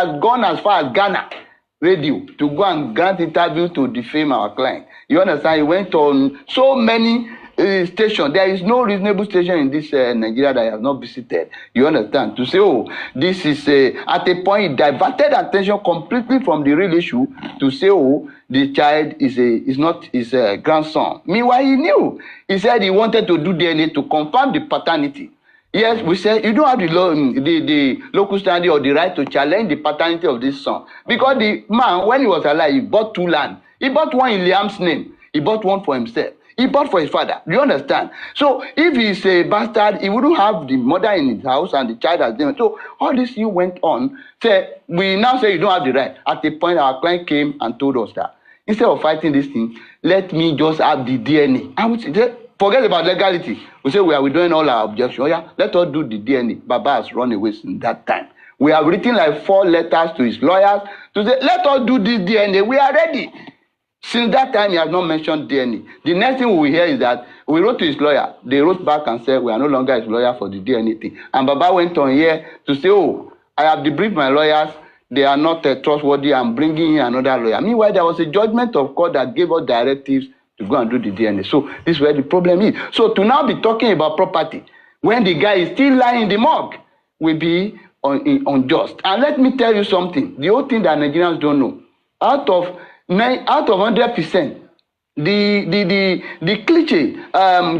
has gone as far as Ghana radio to go and grant interview to defame our client. You understand? He went on so many stations. There is no reasonable station in this Nigeria that I have not visited. You understand? To say, oh, this is at a point, it diverted attention completely from the real issue to say, oh, the child is not his grandson. Meanwhile, he knew. He said he wanted to do DNA to confirm the paternity. Yes, we said you don't have the local standing or the right to challenge the paternity of this son. Because the man, when he was alive, he bought 2 land. He bought one in Liam's name. He bought one for himself. He bought for his father. Do you understand? So if he's a bastard, he wouldn't have the mother in his house and the child as them. So all this you went on. We now say you don't have the right. At the point our client came and told us that instead of fighting this thing, let me just have the DNA. And we say, forget about legality. We say we are withdrawing all our objections. Oh, yeah, let us do the DNA. Baba has run away since that time. We have written like 4 letters to his lawyers to say, let us do this DNA. We are ready. Since that time, he has not mentioned DNA. The next thing we will hear is that we wrote to his lawyer. They wrote back and said, we are no longer his lawyer for the DNA thing. And Baba went on here to say, oh, I have debriefed my lawyers. They are not trustworthy. I'm bringing in another lawyer. Meanwhile, there was a judgment of court that gave us directives to go and do the DNA. So this is where the problem is. So to now be talking about property when the guy is still lying in the morgue will be unjust. And let me tell you something. The whole thing that Nigerians don't know. Out of 100%, the cliche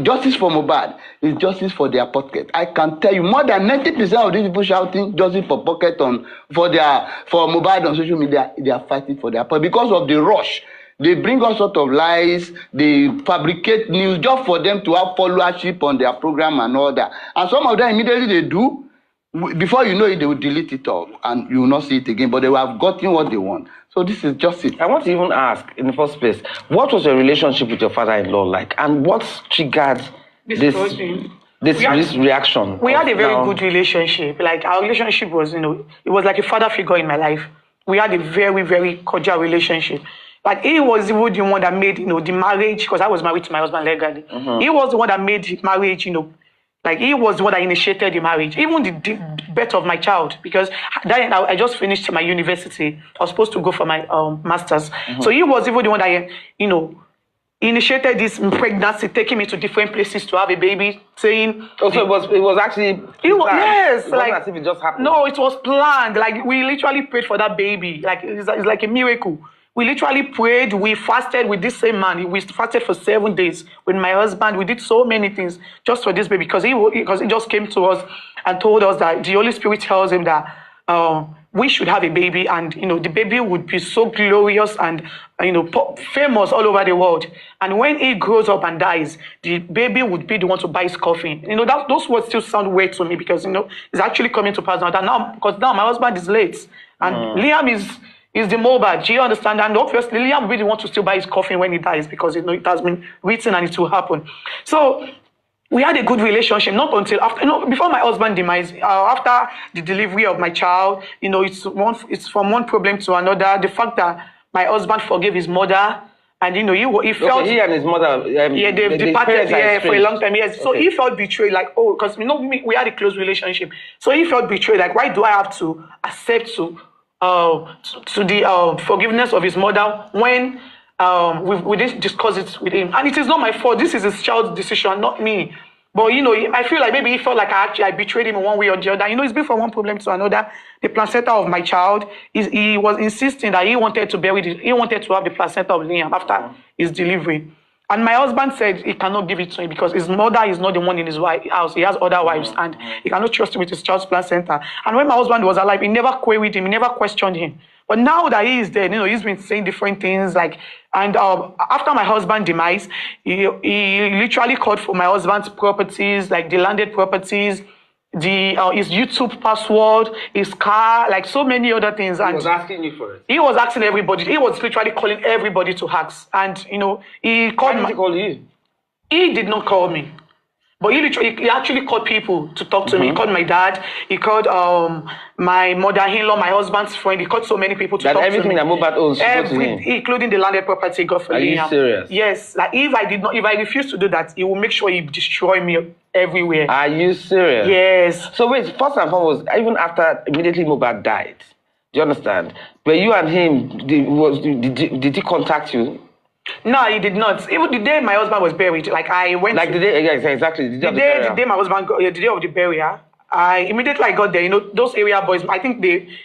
justice for Mohbad is justice for their pocket. I can tell you more than 90% of these people shouting justice for pocket for Mohbad on social media, they are fighting for their pocket because of the rush. They bring all sorts of lies, they fabricate news just for them to have followership on their program and all that. And some of them immediately they do, before you know it, they will delete it all and you will not see it again, but they will have gotten what they want. So this is just it. I want to even ask, in the first place, what was your relationship with your father-in-law like? And what triggered this reaction? We had a very good relationship. Like, our relationship was, it was like a father figure in my life. We had a very, very cordial relationship. Like, he was the one that made, the marriage, because I was married to my husband legally. Mm-hmm. He was the one that made the marriage, like, he was the one that initiated the marriage. Even the birth of my child, because then I just finished my university. I was supposed to go for my master's. Mm-hmm. So he was even the one that, initiated this pregnancy, taking me to different places to have a baby, saying... Oh, so it was actually... Yes. It wasn't as if it just happened. No, it was planned. Like, we literally prayed for that baby. Like, it's like a miracle. We literally prayed, we fasted with this same man. We fasted for 7 days with my husband. We did so many things just for this baby because he just came to us and told us that the Holy Spirit tells him that we should have a baby and, the baby would be so glorious and, famous all over the world. And when he grows up and dies, the baby would be the one to buy his coffin. Those words still sound weird to me because, it's actually coming to pass now. Because now my husband is late and Liam is the Mohbad. Do you understand? And obviously, Liam really wants to still buy his coffin when he dies because it has been written and it will happen. So we had a good relationship, not until after, before my husband demise, after the delivery of my child, it's from one problem to another. The fact that my husband forgave his mother, and he felt he and his mother, they've departed for a long time. Yes, so he felt betrayed, like, because we had a close relationship. So he felt betrayed, like, why do I have to accept to the forgiveness of his mother when we didn't discuss it with him? And it is not my fault. This is his child's decision, not me. But, I feel like maybe he felt like I betrayed him in one way or the other. It's been from one problem to another. The placenta of my child, he was insisting that he wanted to have the placenta of Liam after his delivery. And my husband said he cannot give it to him because his mother is not the one in his house. He has other wives and he cannot trust him with his child's placenta. And when my husband was alive, he never queried him, he never questioned him. But now that he is dead, he's been saying different things. And after my husband's demise, he literally called for my husband's properties, like the landed properties, his YouTube password, his car, like so many other things. And he was asking you for it? He was asking everybody. He was literally calling everybody to ask. And, he called me. Why did he call you? He did not call me. But he actually called people to talk to me. He called my dad. He called my mother-in-law, my husband's friend. He called so many people to talk to me. Everything that Mohbad owns, including the landed property, God for Liam. Are you serious? Yes. Like, if I refuse to do that, he will make sure he destroy me everywhere. Are you serious? Yes. So wait, first and foremost, even immediately Mohbad died, Do you understand? Were you and him, did he contact you? No, he did not. Even the day my husband was buried, like I went. Like the day, yeah, exactly. The day my husband, the day of the burial, I immediately got there. You know, those area boys. I think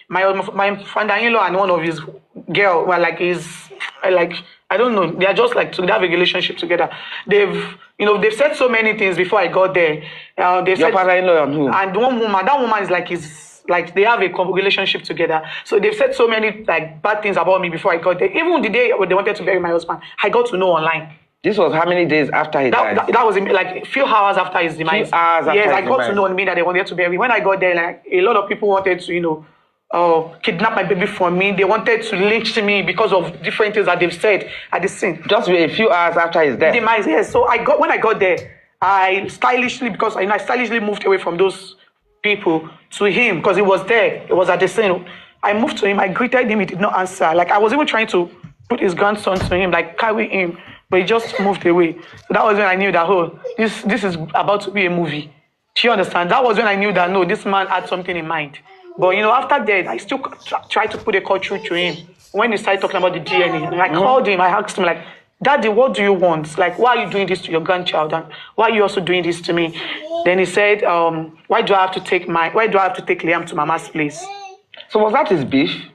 my father-in-law and one of his girl were like I don't know. They are just like they have a relationship together. They've said so many things before I got there. They Your said father-in-law and who? And one woman. That woman is like they have a relationship together. So they've said so many like bad things about me before I got there. Even the day when they wanted to bury my husband, I got to know online. This was how many days after he died? That was like a few hours after his demise. Few hours after yes, I got demise. to know on me that they wanted to bury me. When I got there, like a lot of people wanted to, kidnap my baby from me. They wanted to lynch me because of different things that they've said at the scene. Just a few hours after his death. Demise, yes. So when I got there, I stylishly moved away from those people to him because he was there. It was at the scene. I moved to him. I greeted him. He did not answer. Like I was even trying to put his grandson to him, like carry him, but he just moved away. So that was when I knew that this is about to be a movie. Do you understand? That was when I knew that no, this man had something in mind. But after that, I still tried to put a call through to him. When he started talking about the DNA, and I called him. I asked him like, Daddy, what do you want? Like, why are you doing this to your grandchild? And why are you also doing this to me? Then he said, why do I have to take Liam to Mama's place? So was that his beef?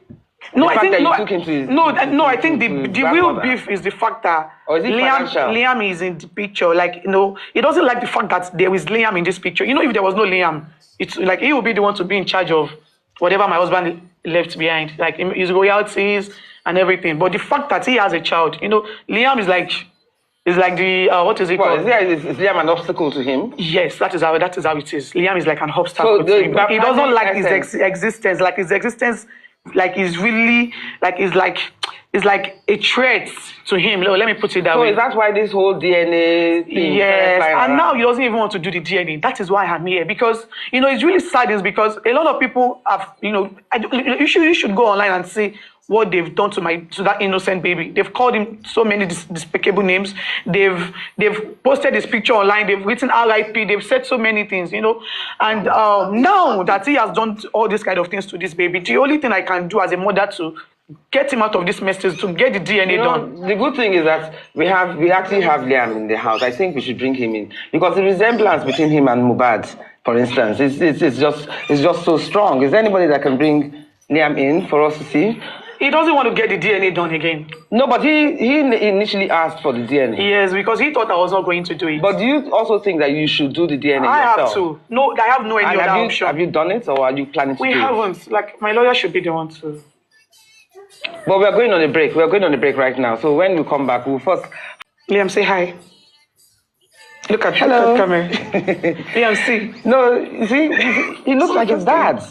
No, I think the real beef is the fact that Liam is in the picture. Like, he doesn't like the fact that there is Liam in this picture. If there was no Liam, it's like he would be the one to be in charge of whatever my husband left behind, like his royalties and everything. But the fact that he has a child, Liam is like the what is it called? Is Liam an obstacle to him? Yes, that is how it is. Liam is like an obstacle to him. He doesn't like his existence. Like his existence, like is really is like a threat to him. Let me put it that way. So is that why this whole DNA thing? Yes, and now he doesn't even want to do the DNA. That is why I'm here because it's really sad. Is because a lot of people have you should go online and see what they've done to that innocent baby. They've called him so many despicable names. They've posted his picture online. They've written RIP. They've said so many things, And now that he has done all these kind of things to this baby, the only thing I can do as a mother to get him out of this mess is to get the DNA done. The good thing is that we actually have Liam in the house. I think we should bring him in because the resemblance between him and Mohbad, for instance, it's just so strong. Is there anybody that can bring Liam in for us to see? He doesn't want to get the DNA done again. No, but he initially asked for the DNA. Yes, because he thought I was not going to do it. But do you also think that you should do the DNA yourself? I have to. No, I have no any other option. Have you done it or are you planning to do it? We haven't. Like, my lawyer should be the one to. But we are going on a break. We are going on a break right now. So when we come back, we'll first... Liam, say hi. Look at camera. Liam, see. No, you see, he looks like his dad.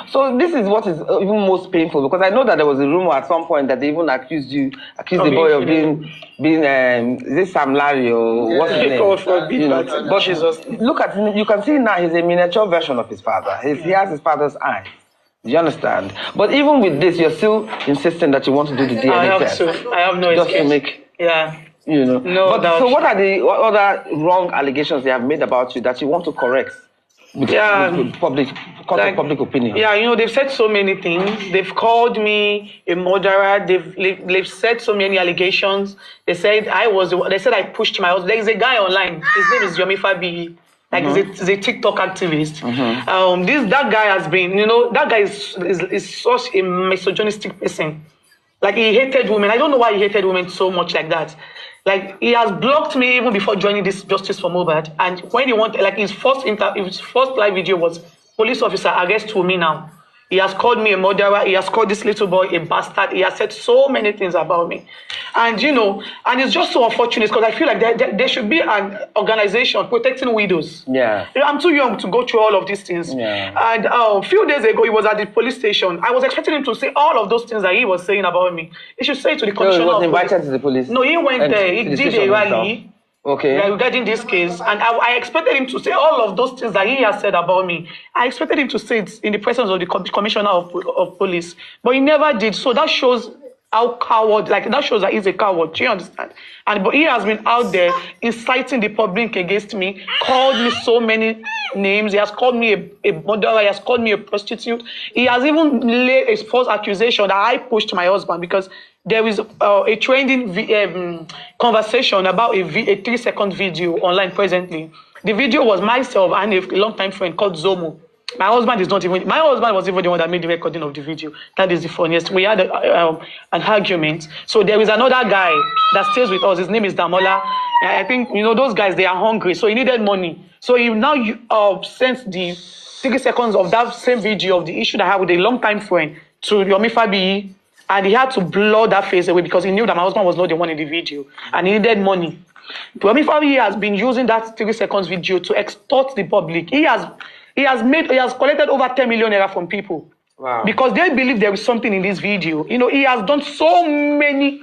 So this is what is even most painful because I know that there was a rumor at some point that they even accused the boy of being is this Sam Larry or what's his name? But Jesus. Look at him. You can see now he's a miniature version of his father. He has his father's eyes. Do you understand? But even with this, you're still insisting that you want to do the DNA test. I have no excuse. Just to make No. So what are the other wrong allegations they have made about you that you want to correct? With public opinion. Yeah, they've said so many things. They've called me a murderer. They've said so many allegations. They said I pushed my husband. There is a guy online. His name is Yomi Fabi. Like he's a TikTok activist. That guy has been, that guy is such a misogynistic person. Like he hated women. I don't know why he hated women so much like that. Like he has blocked me even before joining this Justice for Mohbad. And when he wanted, like his first live video was police officer arrest me now. He has called me a murderer. He has called this little boy a bastard. He has said so many things about me. And, and it's just so unfortunate because I feel like there should be an organization protecting widows. Yeah. I'm too young to go through all of these things. Yeah. And a few days ago, he was at the police station. I was expecting him to say all of those things that he was saying about me. He should say it to the commissioner. So he was invited to the police? No, he went there. He did a rally. Okay. Regarding this case, and I expected him to say all of those things that he has said about me. I expected him to say it in the presence of the commissioner of police, but he never did. So that shows how coward, like that shows that he's a coward. Do you understand? But he has been out there inciting the public against me, called me so many names. He has called me a murderer. He has called me a prostitute. He has even laid a false accusation that I pushed my husband because there is a trending conversation about a 3-second video online presently. The video was myself and a long-time friend called Zomo. My husband was even the one that made the recording of the video. That is the funniest. We had an argument. So there is another guy that stays with us. His name is Damola. I think, those guys, they are hungry. So he needed money. So he now sent the 30 seconds of that same video of the issue that I had with a long-time friend to Yomi Fabiyi. And he had to blur that face away because he knew that my husband was not the one in the video. And he needed money. Yomi Fabiyi has been using that 30 seconds video to extort the public. He has collected over 10 million naira from people. Wow. Because they believe there is something in this video. He has done so many,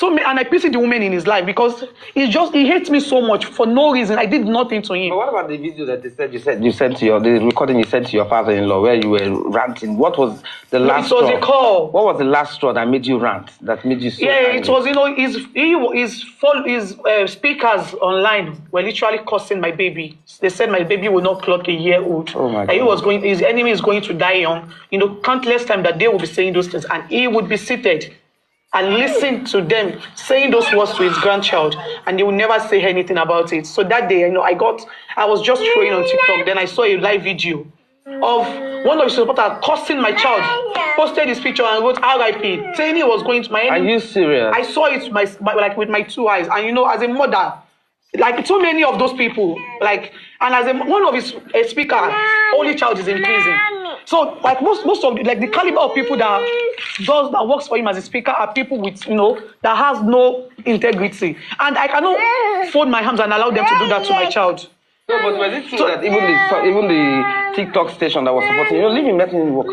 and I pity the woman in his life because he hates me so much for no reason. I did nothing to him. But what about the video that you sent to the recording you sent to your father-in-law where you were ranting? What was the last straw? It was a call. What was the last straw that made you rant? That made you so angry? It was, his speakers online were literally cursing my baby. They said my baby will not clock a year old. Oh my God. His enemy is going to die young. Countless times that they will be saying those things and he would be seated and listen to them saying those words to his grandchild, and they will never say anything about it. So that day, I was just showing on TikTok, then I saw a live video of one of his supporters cursing my child, posted his picture and wrote RIP, saying he was going to my enemy. Are you serious? I saw it with my 2 eyes, and as a mother, like too many of those people, and as one of his speaker, only child is in prison. So most of the caliber of people that works for him as a speaker are people with that has no integrity, and I cannot fold my hands and allow them to do that to my child. No, but was it true that even the TikTok station that was supporting you, leave him, let him work.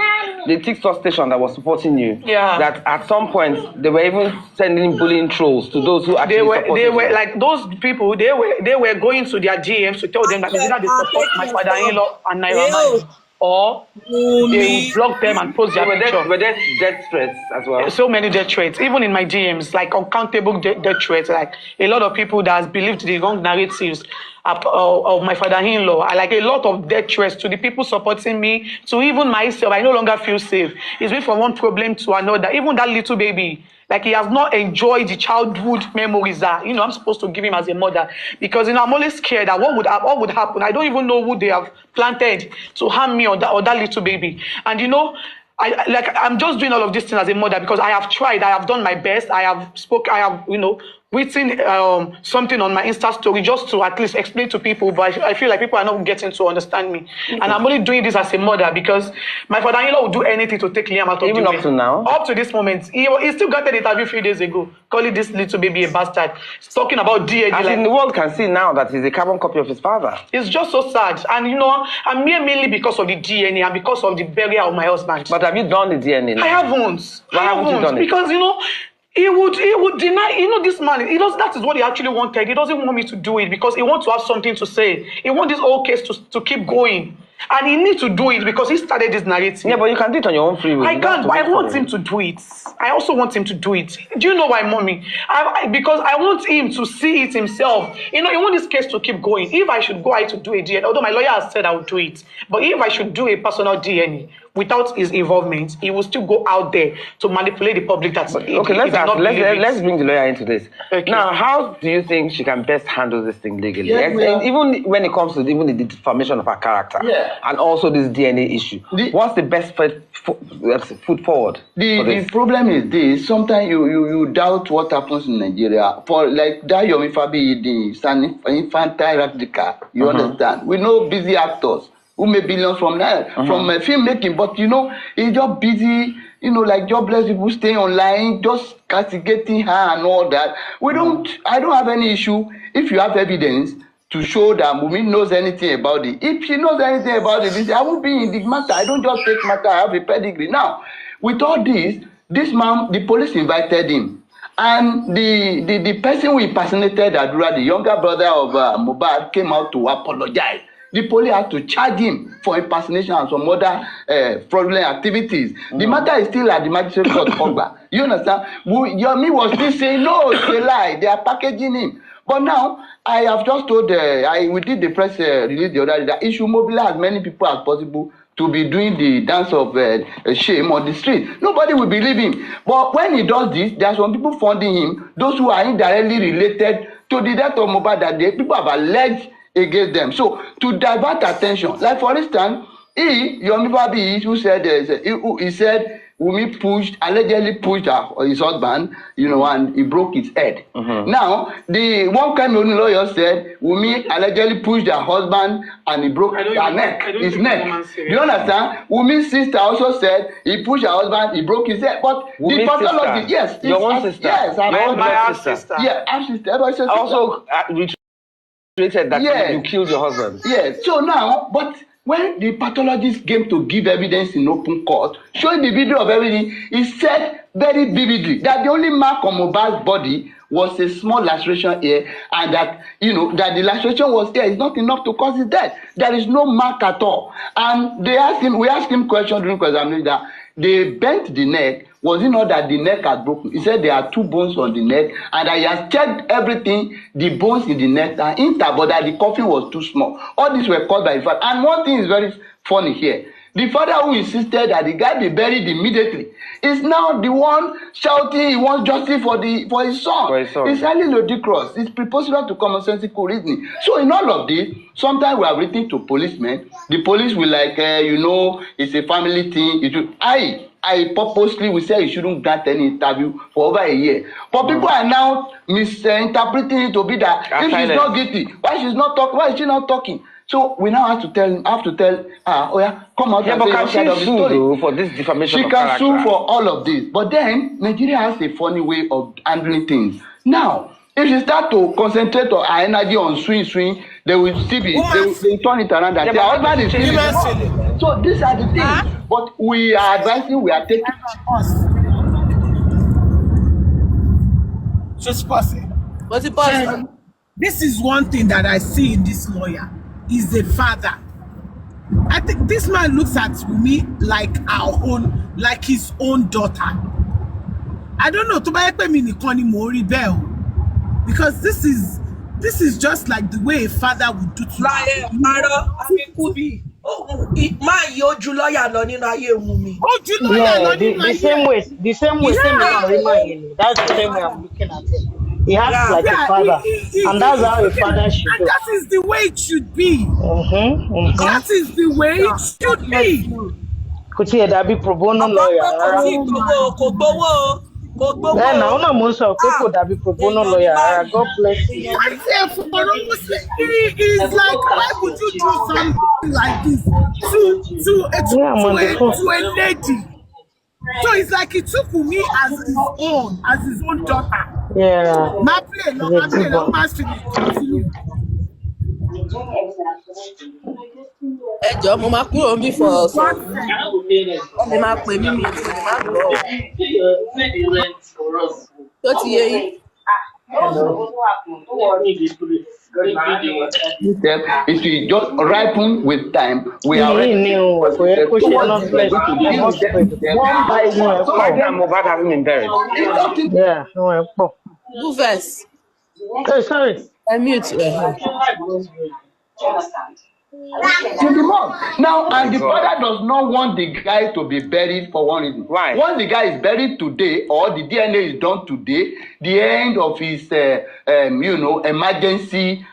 The TikTok station that was supporting you, that at some point they were even sending bullying trolls to those who actually supported you. Like those people, they were going to their GMs to tell them that either they support my father-in-law and Naira, or they will block them and post their picture. Were there death threats as well? So many death threats, even in my DMs, like uncountable death threats. Like a lot of people that has believed the wrong narratives of my father-in-law. Like a lot of death threats to the people supporting me, to even myself. I no longer feel safe. It's been from one problem to another. Even that little baby, like he has not enjoyed the childhood memories that I'm supposed to give him as a mother, because I'm always scared that what would happen. I don't even know who they have planted to harm me or that little baby. And I'm just doing all of these things as a mother because I have tried. I have done my best. I have written something on my Insta story just to at least explain to people, but I feel like people are not getting to understand me. Mm-hmm. And I'm only doing this as a mother because my father-in-law would do anything to take Liam out of the way. Even up to now? Up to this moment. He still got an interview a few days ago, calling this little baby a bastard. He's talking about DNA. As in the world can see now that he's a carbon copy of his father. It's just so sad. And I'm here mainly because of the DNA and because of the burial of my husband. But have you done the DNA now? I haven't. Why haven't you done it? Because, he would deny, this man, that is what he actually wanted. He doesn't want me to do it because he wants to have something to say. He wants this whole case to keep going. And he needs to do it because he started this narrative. Yeah, but you can do it on your own free will. I can't, but I want him to do it. I also want him to do it. Do you know why, mommy? Because I want him to see it himself. I want this case to keep going. If I should go out to do a DNA, although my lawyer has said I will do it, but if I should do a personal DNA without his involvement, he will still go out there to manipulate the public. Let's bring the lawyer into this. Okay. Now, how do you think she can best handle this thing legally? Even when it comes to even the defamation of her character, and also this DNA issue, what's the best foot forward? The problem is this: sometimes you doubt what happens in Nigeria. For like that Yomi Fabiyi, the infantile radical, you understand? We know busy actors who make billions from filmmaking, but he's just busy, like jobless people staying online, just castigating her and all that. I don't have any issue if you have evidence to show that Mumi knows anything about it. If she knows anything about it, I won't be in the matter. I don't just take matter, I have a pedigree. Now, with all this man, the police invited him. And the person who impersonated Adura, the younger brother of Mohbad, came out to apologize. the police had to charge him for impersonation and some other fraudulent activities. The matter is still at the magistrate court, Ogba. You understand? Yomi was still saying, no, it's a lie. They are packaging him. But now, I have just told, we did the press release the other day that he should mobilize as many people as possible to be doing the dance of shame on the street. Nobody will believe him. But when he does this, there are some people funding him, those who are indirectly related to the death of Mohbad that the people have alleged against them. So, to divert attention, like for instance, Yomi Babi, who said, he said, Wumi allegedly pushed his husband, and he broke his head. Now, the one Cameroon lawyer said Wumi allegedly pushed her husband and he broke his neck. Do you understand? Wumi's sister also said he pushed her husband, he broke his head. But the pathologist, yes, your own sister, yes, my sister, yeah, our sister. Also reiterated that you killed your husband. Yes. So now, but when the pathologist came to give evidence in open court, showing the video of everything, he said very vividly that the only mark on Mohbad's body was a small laceration here, and that that the laceration was here is not enough to cause his death. There is no mark at all. And we asked him question during examination that they bent the neck. Was it not that the neck had broken? He said there are 2 bones on the neck, and I has checked everything. The bones in the neck are intact, but that the coffin was too small. All these were caused by the father. And one thing is very funny here. The father who insisted that the guy be buried immediately is now the one shouting he wants justice for his son. It's highly ludicrous. It's preposterous to commonsensical reasoning. So in all of this, sometimes we have written to policemen. The police will it's a family thing. I purposely will say you shouldn't grant any interview for over a year. But people are now misinterpreting it to be that if she's not guilty, why is she not talking? So we now have to tell come out and say your side of the story. For this defamation she can sue for all of this. But then Nigeria has a funny way of handling things. Now, if she start to concentrate her energy on swing, they will still be they will turn it around and say our husband is still. So these are the things. But we are advising, we are taking just passing. What's it possible? This is one thing that I see in this lawyer. Is the father. I think this man looks at me like his own daughter. I don't know because this is just like the way a father would do to me. The same way that's the same way I'm looking at it. He acts like a father, and that's how a father should do. And that is the way it should be. That is the way it should be. Could he have been pro bono lawyer? Then now no more so people that be pro bono lawyer. God bless you. I say for almost it is like why would you do something like this to a lady? So it's like he took me as his own daughter. Yeah. My play, continue. Mo máa kúrò níbí for ọ̀sán. Ọmọ máa pè mí mi tí mo máa gbọ́. Tó ti yé yín. It will just ripen with time. We are ready. Mohbad hasn't been buried. Yeah, Who first? Hey, sorry. I mute. To the mom. Now, and the father does not want the guy to be buried for one reason. Why? Once the guy is buried today, or the DNA is done today, the end of his, emergency,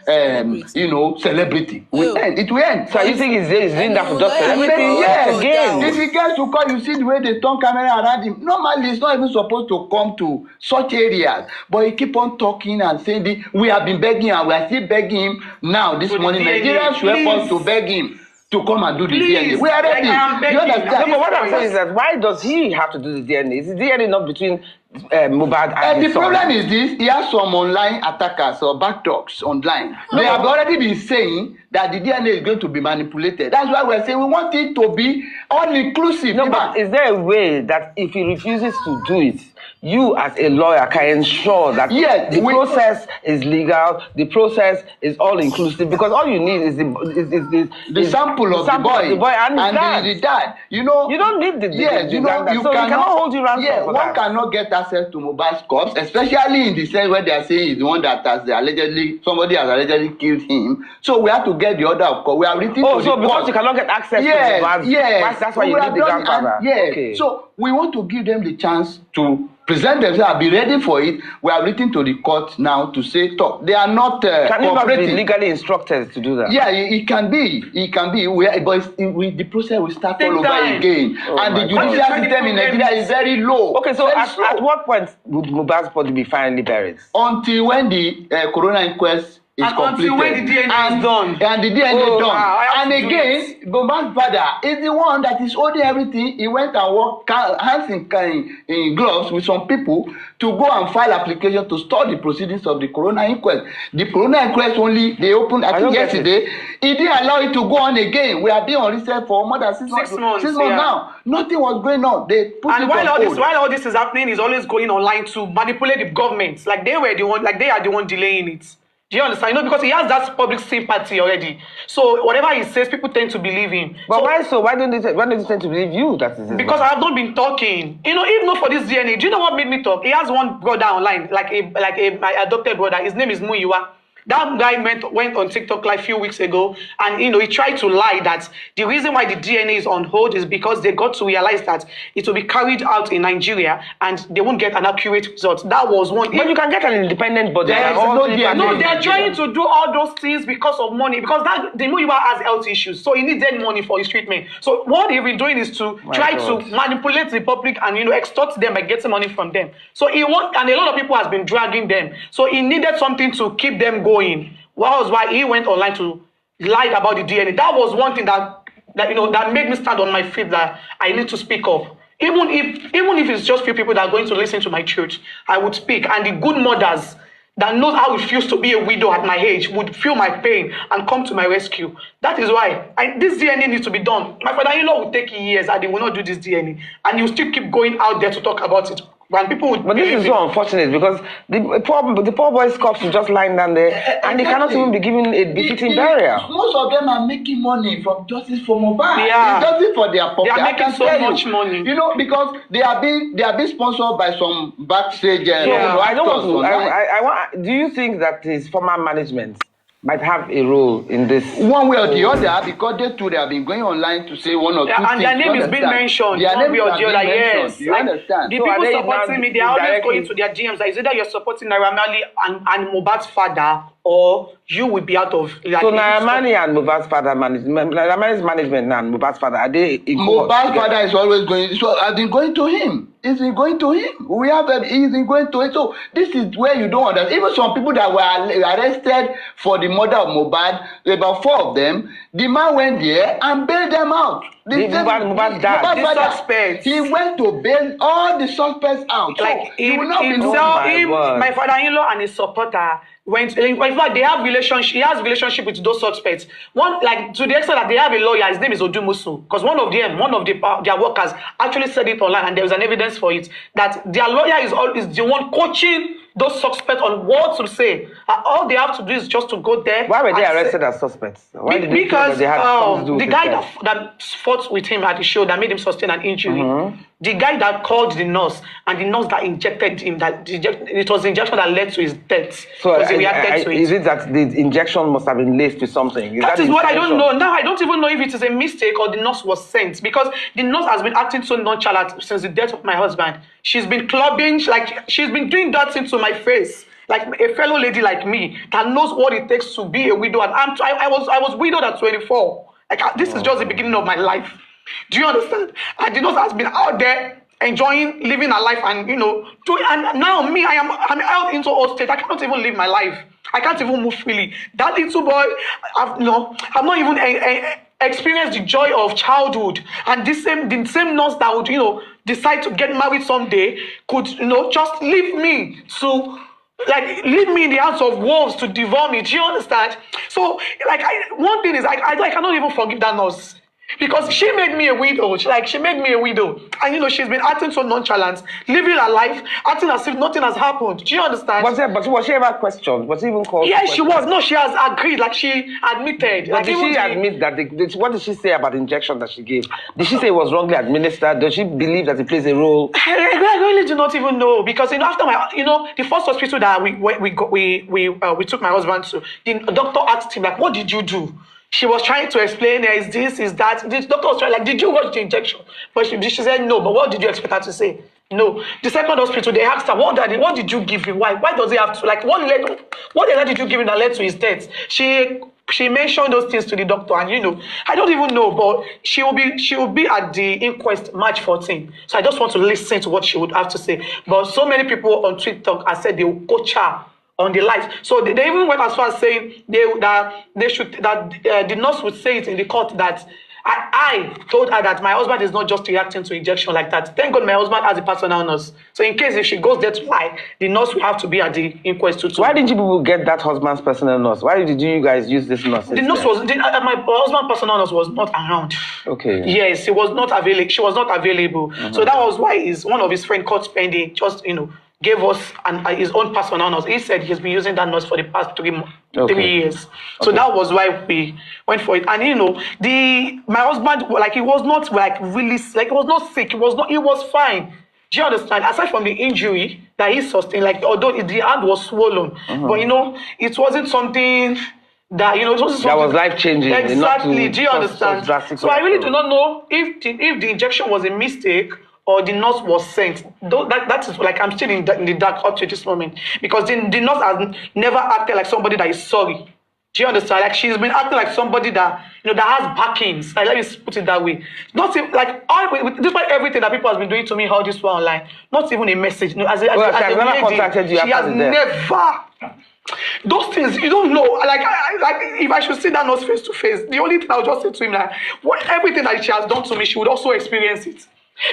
celebrity will end. It will end. So you think he's doing that for just celebrity? Yes. Again. If he gets to call, you see the way they turn camera around him. Normally, he's not even supposed to come to such areas. But he keep on talking and saying, we have been begging and we are still begging him now this morning. Nigeria should help us to beg him to come and do the DNA. We are ready. You understand? No, but what I'm saying is that why does he have to do the DNA? Is the DNA not between Mohbad and the problem is this: he has some online attackers or backtalks online. They have already been saying that the DNA is going to be manipulated. That's why we're saying we want it to be all-inclusive. No, but is there a way that if he refuses to do it, you as a lawyer can ensure that the process is legal, the process is all-inclusive? Because all you need is the sample of the boy and the dad. You know, you don't need the you cannot hold you ransom for one that. cannot get access to Mohbad's corpse, especially in the sense where they are saying he's the one that somebody has allegedly killed him. So we have to get the order of court. We are written to so the because court. you cannot get access to Mohbad's, that's why you need the grandfather. Okay. So we want to give them the chance to present themselves, be ready for it. We are written to the court now to say, talk. They are not can you not be legally instructed to do that? Yeah, it can be. It can be. But the process will start all over again. And the judicial system in Nigeria is very low. Okay, so at what point would Mohbad's body be finally buried? Until when the coroner inquest is completed. Until when the DNA is done. And the DNA done. And again, Mohbad's father is the one that is holding everything. He went and worked hands in gloves with some people to go and file application to stop the proceedings of the coroner inquest. The coroner inquest they opened, I think yesterday. He didn't allow it to go on again. We have been on research for more than 6 months. 6 months. 6 months now. Nothing was going on. They put it while on hold. while all this is happening, he's always going online to manipulate the government. Like they are the one delaying it. Do you understand? Because he has that public sympathy already. So whatever he says, people tend to believe him. But why so? Why don't they tend to believe you? Because I have not been talking. Even not for this DNA. Do you know what made me talk? He has one brother online, my adopted brother. His name is Muyiwa. That guy went on TikTok like a few weeks ago, and he tried to lie that the reason why the DNA is on hold is because they got to realize that it will be carried out in Nigeria and they won't get an accurate result. That was one. But you can get an independent body. They are trying to do all those things because of money. Because the Muyiwa has health issues, so he needed money for his treatment. So what he's been doing is to try to manipulate the public and extort them by getting money from them. So and a lot of people has been dragging them. So he needed something to keep them going. That was why he went online to lie about the DNA. That was one thing that made me stand on my feet that I need to speak of. Even if it's just few people that are going to listen to my truth, I would speak. And the good mothers that knows how it feels to be a widow at my age would feel my pain and come to my rescue. That is why this DNA needs to be done. My father-in-law will take years and he will not do this DNA. And he will still keep going out there to talk about it. But this is so unfortunate because the poor boy's corpse is just lying down there and they cannot even be given a befitting burial. Most of them are making money from justice for Mohbad. Yeah. It's justice for their pocket. They are making so much money. Because they are being sponsored by some backstage. Do you think that his former management might have a role in this? One way or the other, because they have been going online to say one or two things. And their name is being mentioned. One way or the other, yes. You understand? The people supporting me, they are always going to their GMs. Like, it's either you're supporting Naira Marley and Mohbad's father, or you will be out of. So Naira Marley and Mohbad's father management, Naira Marley's management and Mohbad's father, are they equal? Mohbad's father is always going. So I've been going to him. He's been going to him. He's been going to it. So this is where you don't understand. Even some people that were arrested for the murder of Mohbad, about 4 of them, the man went there and bailed them out. Mohbad's dad, the suspects. He went to bail all the suspects out. Like my father-in-law and his supporter went. In fact, they have relationship. He has relationship with those suspects. One, like to the extent that they have a lawyer. His name is Odumusu, because one of their workers actually said it online, and there is an evidence for it that their lawyer is the one coaching those suspects on what to say. All they have to do is just to go there. Why were they arrested as suspects? Why did because they had something to do with the guy that fought with him at the show that made him sustain an injury, the guy that called the nurse and the nurse that injected him, it was the injection that led to his death. So is it that the injection must have been laced with something? That is what I don't know. Now I don't even know if it is a mistake or the nurse was sent, because the nurse has been acting so nonchalant since the death of my husband. She's been clubbing, she's been doing that thing to my face. Like a fellow lady like me that knows what it takes to be a widow. And I was widowed at 24. This is just the beginning of my life. Do you understand? And the nurse has been out there enjoying living her life, and and now me, I'm out into old state. I cannot even live my life. I can't even move freely. That little boy, I've not even experienced the joy of childhood. And the same nurse that would, decide to get married someday could, just leave me to, like, leave me in the hands of wolves to devour me. Do you understand? So, like, one thing is, I cannot even forgive that nurse. Because she made me a widow. She made me a widow. And, she's been acting so nonchalant, living her life, acting as if nothing has happened. Do you understand? Was she ever questioned? Was she even called? Yeah, she was. No, she has agreed. Like, she admitted. But did she admit that, what did she say about the injection that she gave? Did she say it was wrongly administered? Does she believe that it plays a role? I really do not even know. Because, after the first hospital that we took my husband to, the doctor asked him, like, what did you do? She was trying to explain, is this, is that. The doctor was trying, like, did you watch the injection? But she said no. But what did you expect her to say? No. The second hospital, they asked her, what did you give him? Why does he have to? Like, what did you give him that led to his death? She mentioned those things to the doctor, and I don't even know, but she will be at the inquest March 14. So I just want to listen to what she would have to say. But so many people on Twitter have said they will coach her on the life. So they even went as far as saying the nurse would say it in the court that I told her that my husband is not just reacting to injection like that. Thank God my husband has a personal nurse. So in case if she goes there to lie, the nurse will have to be at the inquest too. Why didn't you people get that husband's personal nurse? Why did you guys use this nurse? The nurse was my husband's personal nurse was not around. Okay. Yes, she was not available. So that was why one of his friends called Spendy just gave us his own personal nurse. He said he's been using that nurse for the past 3 years. So that was why we went for it. And my husband, like, he was not like really, like, he was not sick. He was fine. Do you understand? Aside from the injury that he sustained, like, although the hand was swollen, but it wasn't something that that was life changing. Exactly. Do you understand? So I really do not know if the injection was a mistake or the nurse was sent. That is, like, I'm still in the dark up to this moment. Because the nurse has never acted like somebody that is sorry. Do you understand? Like, she's been acting like somebody that, that has backings. Like, let me put it that way. Not even, like, despite everything that people have been doing to me all this while online, not even a message. She has never. Those things, you don't know. Like, if I should see that nurse face to face, the only thing I would just say to him, like, everything that she has done to me, she would also experience it.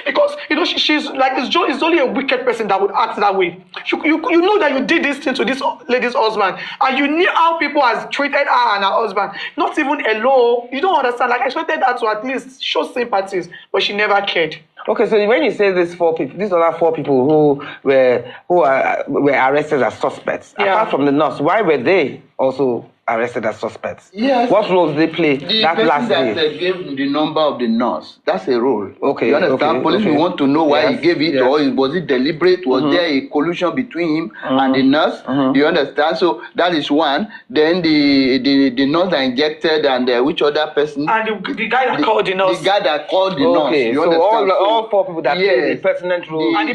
Because she's like, it's only a wicked person that would act that way. You know that you did this thing to this lady's husband, and you knew how people has treated her and her husband. Not even hello. You don't understand. Like, I expected her to at least show sympathies, but she never cared. Okay, so when you say these other 4 people who were arrested as suspects, apart from the nurse, why were they also arrested as suspects? Yes. What role did they play that last day? That gave the number of the nurse. That's a role. Okay. You understand? Police will want to know why he gave it, or was it deliberate? Was there a collusion between him and the nurse? You understand? So that is one. Then the nurse that injected, and which other person? And the guy that called the nurse. The guy that called the nurse. Okay. You so understand? all 4 people that played a pertinent role. And the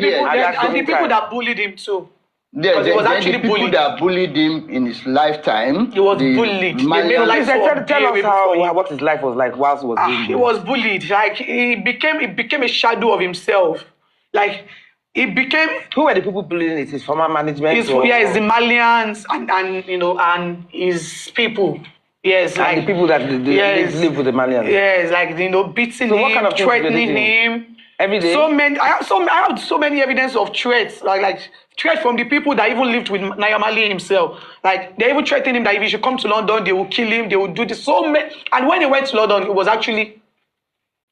people that bullied him too. Yeah, he was actually the people that bullied him in his lifetime. He was bullied. Tell us what his life was like whilst he was bullied. He was bullied. Like, he became a shadow of himself. Like, he became. Who were the people bullying it? His former management? It's the Malians and his people. Yes, and the people that live with the Malians. Yes, like, beating him, threatening him. Every day. I have so many evidence of threats, like threats from the people that even lived with Naira Marley himself. Like, they even threatened him that if he should come to London, they will kill him. They will do this. And when he went to London, he was actually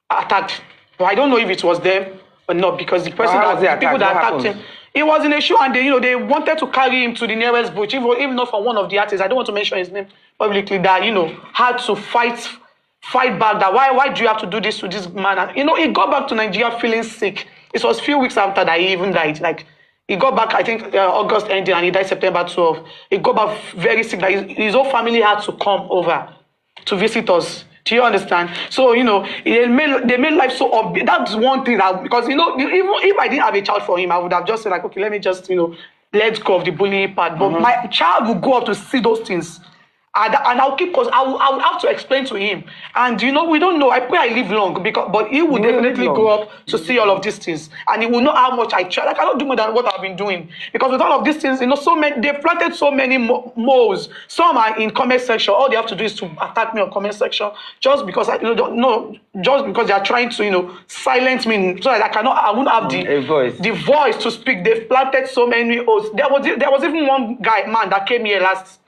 attacked. But I don't know if it was them or not, because the people that attacked him, he was in a show, and they wanted to carry him to the nearest bush, even not from one of the artists. I don't want to mention his name publicly. That had to fight back, that why do you have to do this to this man? And, he got back to Nigeria feeling sick. It was a few weeks after that he even died. Like, he got back, I think, August ending, and he died September 12th. He got back very sick. Like, his whole family had to come over to visit us. Do you understand? So, they made life so obvious. That's one thing that, because, even if I didn't have a child for him, I would have just said, like, okay, let me just, let go of the bullying part. But my child would go up to see those things. And I'll keep, because I will have to explain to him. And you know, we don't know. I pray I live long, but he will definitely grow up to see all of these things, and he will know how much I try. Like, I don't do more than what I've been doing, because with all of these things, you know, so many, they've planted so many moles. Some are in comment section. All they have to do is to attack me on comment section, just because just because they are trying to, you know, silence me, so that I won't have the voice to speak. They've planted so many holes. There was even one man that came here last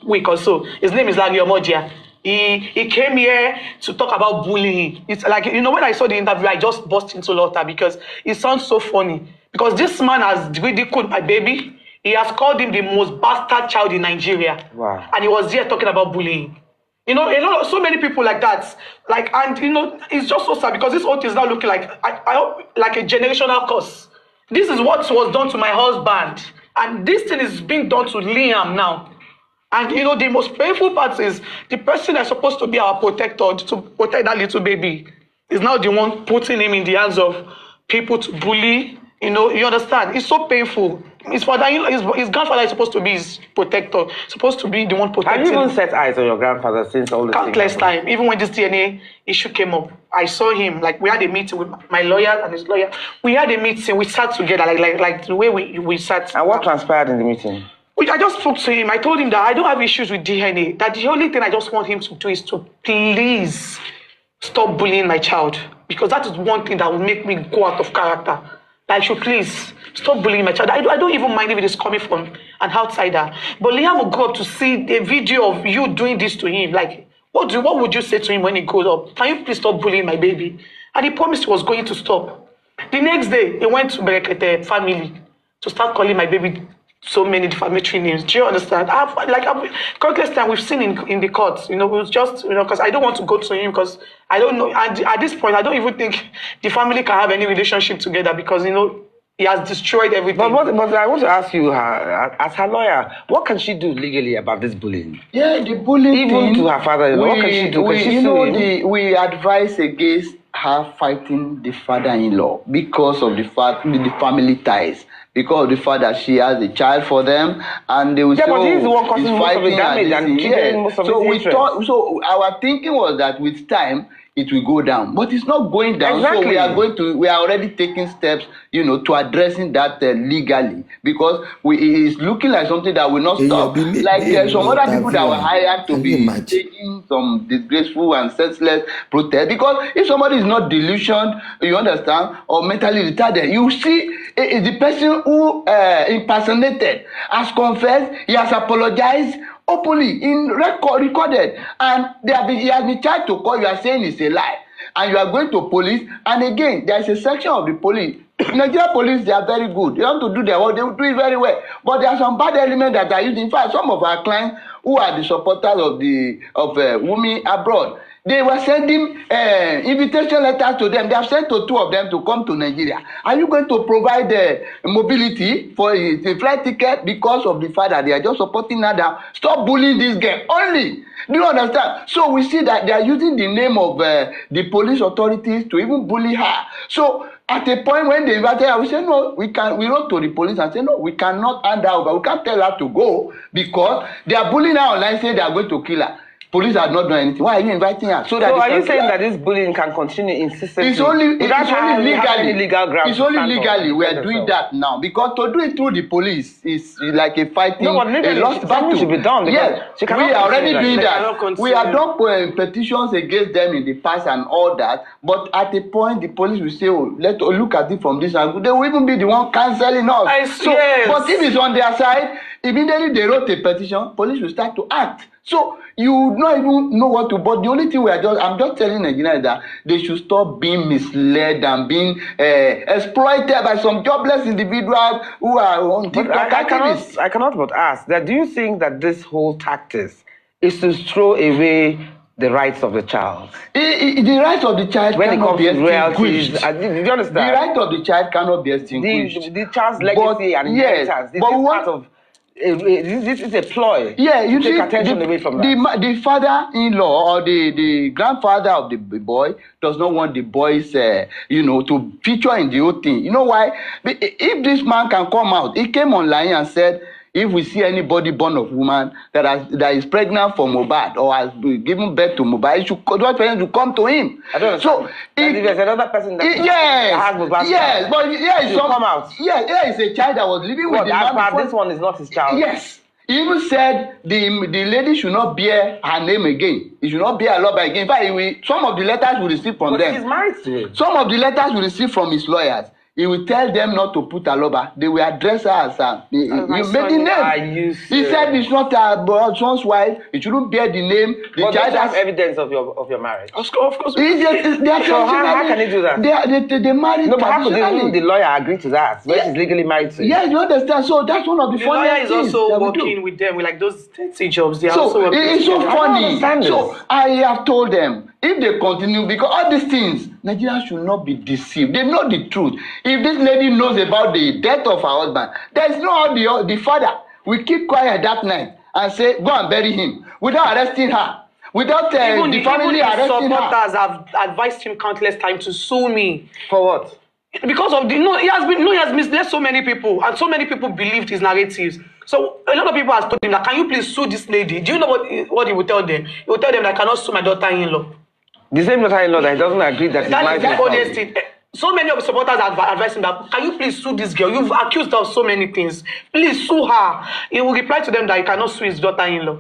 week or so. His name is Lagi Omodia. He came here to talk about bullying. It's like, you know, when I saw the interview, I just burst into laughter because it sounds so funny. Because this man has ridiculed my baby. He has called him the most bastard child in Nigeria. Wow. And he was here talking about bullying. You know, so many people like that. Like, and you know, it's just so sad because this whole thing is now looking like, I hope, like a generational curse. This is what was done to my husband. And this thing is being done to Liam now. And you know, the most painful part is the person that's supposed to be our protector, to protect that little baby, is now the one putting him in the hands of people to bully. You know, you understand? It's so painful. His father, his grandfather is supposed to be his protector, supposed to be the one protecting. Have you even set eyes on your grandfather since all this? Countless time. Even when this DNA issue came up, I saw him. Like, we had a meeting with my lawyer and his lawyer. We had a meeting. We sat together, like the way we sat. And what transpired in the meeting? I just spoke to him. I told him that I don't have issues with DNA. That the only thing I just want him to do is to please stop bullying my child. Because that is one thing that will make me go out of character. That I should please stop bullying my child. I don't even mind if it is coming from an outsider. But Liam will go up to see a video of you doing this to him. Like, what would you say to him when he goes up? Can you please stop bullying my baby? And he promised he was going to stop. The next day, he went to Berekete family to start calling my baby so many defamatory names. Do you understand? Countless time we've seen in the courts, you know, we was just, you know, because I don't want to go to him because I don't know. And at this point, I don't even think the family can have any relationship together because, you know, he has destroyed everything. But I want to ask you, as her lawyer, what can she do legally about this bullying? Yeah, the bullying even to her father, what can she do? We advise against her fighting the father-in-law because of the family ties. Because of the fact that she has a child for them, and they will say, but he's the one causing most of the damage and keeping most of his interest. So our thinking was that with time it will go down, but it's not going down. Exactly. So we are already taking steps, you know, to addressing that legally, because it is looking like something that will not stop. Like some other people that were hired to be taking some disgraceful and senseless protest. Because if somebody is not delusioned, you understand, or mentally retarded, you see the person who impersonated has confessed, he has apologized openly recorded, and he has been tried to call. You are saying it's a lie, and you are going to police. And again, there is a section of the police. Nigerian police, they are very good. They want to do their work. They will do it very well. But there are some bad elements that are used. In fact, some of our clients who are the supporters of Wumi abroad, they were sending invitation letters to them. They have sent to 2 of them to come to Nigeria. Are you going to provide mobility for a flight ticket because of the fact that they are just supporting her? Stop bullying this girl only. Do you understand? So we see that they are using the name of the police authorities to even bully her. So at a point when they invited her, we said, no, we wrote to the police and said, no, we cannot hand her over. We can't tell her to go because they are bullying her online, saying they are going to kill her. Police have not done anything. Why are you inviting her? So are you saying that this bullying can continue incessantly? It's only legally. Legal grounds. It's only legally. We are doing that now because to do it through the police is like a fighting, a lost battle. Should be done. Yes, we are already doing that. We have done petitions against them in the past and all that. But at a point, the police will say, "Oh, let's look at it from this angle." They will even be the one cancelling us. But if it's on their side, immediately they wrote a petition. Police will start to act. So you don't even know what to. But the only thing I'm just telling Nigerians that they should stop being misled and being exploited by some jobless individuals who are on TikTok activists. I cannot but ask that. Do you think that this whole tactics is to throw away the rights of the child? The rights of the child when cannot be extinguished. Do you understand? The right of the child cannot be extinguished. The child's legacy and inheritance. This is part of. This is a ploy. Yeah, you take see, attention away from that. The father-in-law or the grandfather of the boy does not want the boys, to feature in the whole thing. You know why? If this man can come out, he came online and said if we see anybody born of woman that is pregnant for Mohbad or has given birth to Mohbad, it should, those parents should come to him. I don't understand. So if there's another person that has Mohbad's child, but come out. It's a child that was living with the man. This one is not his child. Yes. He even said the lady should not bear her name again. He should not bear Aloba again. In fact, some of the letters we received from them. But he's married to him. Some of the letters we received from his lawyers, he will tell them not to put Aloba. They will address her as you made the name. He said it's not her son's wife. It shouldn't bear the name. The child has evidence of your marriage. Of course. So how can he do that? They married. No, but how could the lawyer agree to that? When she's legally married to him? Yes, you understand. So that's one of the funniest things. The lawyer is also working with them with like those 30 jobs. They are also working. It's so funny. So I have told them, if they continue, because all these things, Nigerians should not be deceived. They know the truth. If this lady knows about the death of her husband, there is no the father will keep quiet that night and say, go and bury him, without arresting her, without the family arresting her. Supporters have advised him countless times to sue me. For what? Because of he has misled so many people, and so many people believed his narratives. So a lot of people have told him that, can you please sue this lady? Do you know what he will tell them? He will tell them that I cannot sue my daughter-in-law. The same daughter-in-law that he doesn't agree that is the honest thing. So many of the supporters have advised him that, can you please sue this girl? You've accused her of so many things. Please sue her. He will reply to them that he cannot sue his daughter-in-law.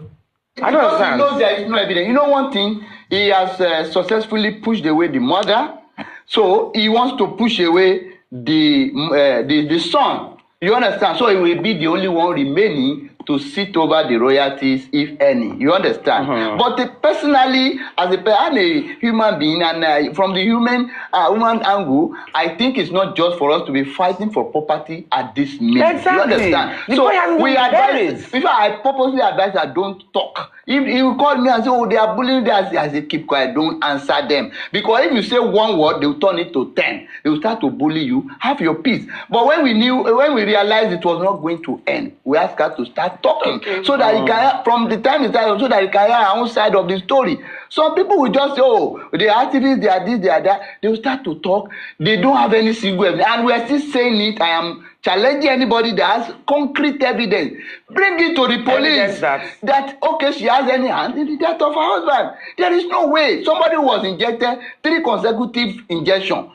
I don't understand. He knows there is no evidence. You know one thing? He has successfully pushed away the mother. So he wants to push away the son. You understand? So he will be the only one remaining to sit over the royalties, if any. You understand? But personally, as a human being, and from the human angle, I think it's not just for us to be fighting for property at this minute. Exactly. You understand? So we advise. In fact, I purposely advise that don't talk. If you call me and say, oh, they are bullying us, I say, keep quiet, don't answer them. Because if you say one word, they will turn it to 10. They will start to bully you. Have your peace. But when we realized it was not going to end, we asked her to start talking, so that he can, from the time it started, so that he can hear our own side of the story. Some people will just say, oh, the activists, they are this, they are that. They will start to talk. They don't have any single evidence. And we are still saying it. I am challenging anybody that has concrete evidence. Bring it to the police that okay, she has any hand in the death of her husband. There is no way. Somebody was injected 3 consecutive injections.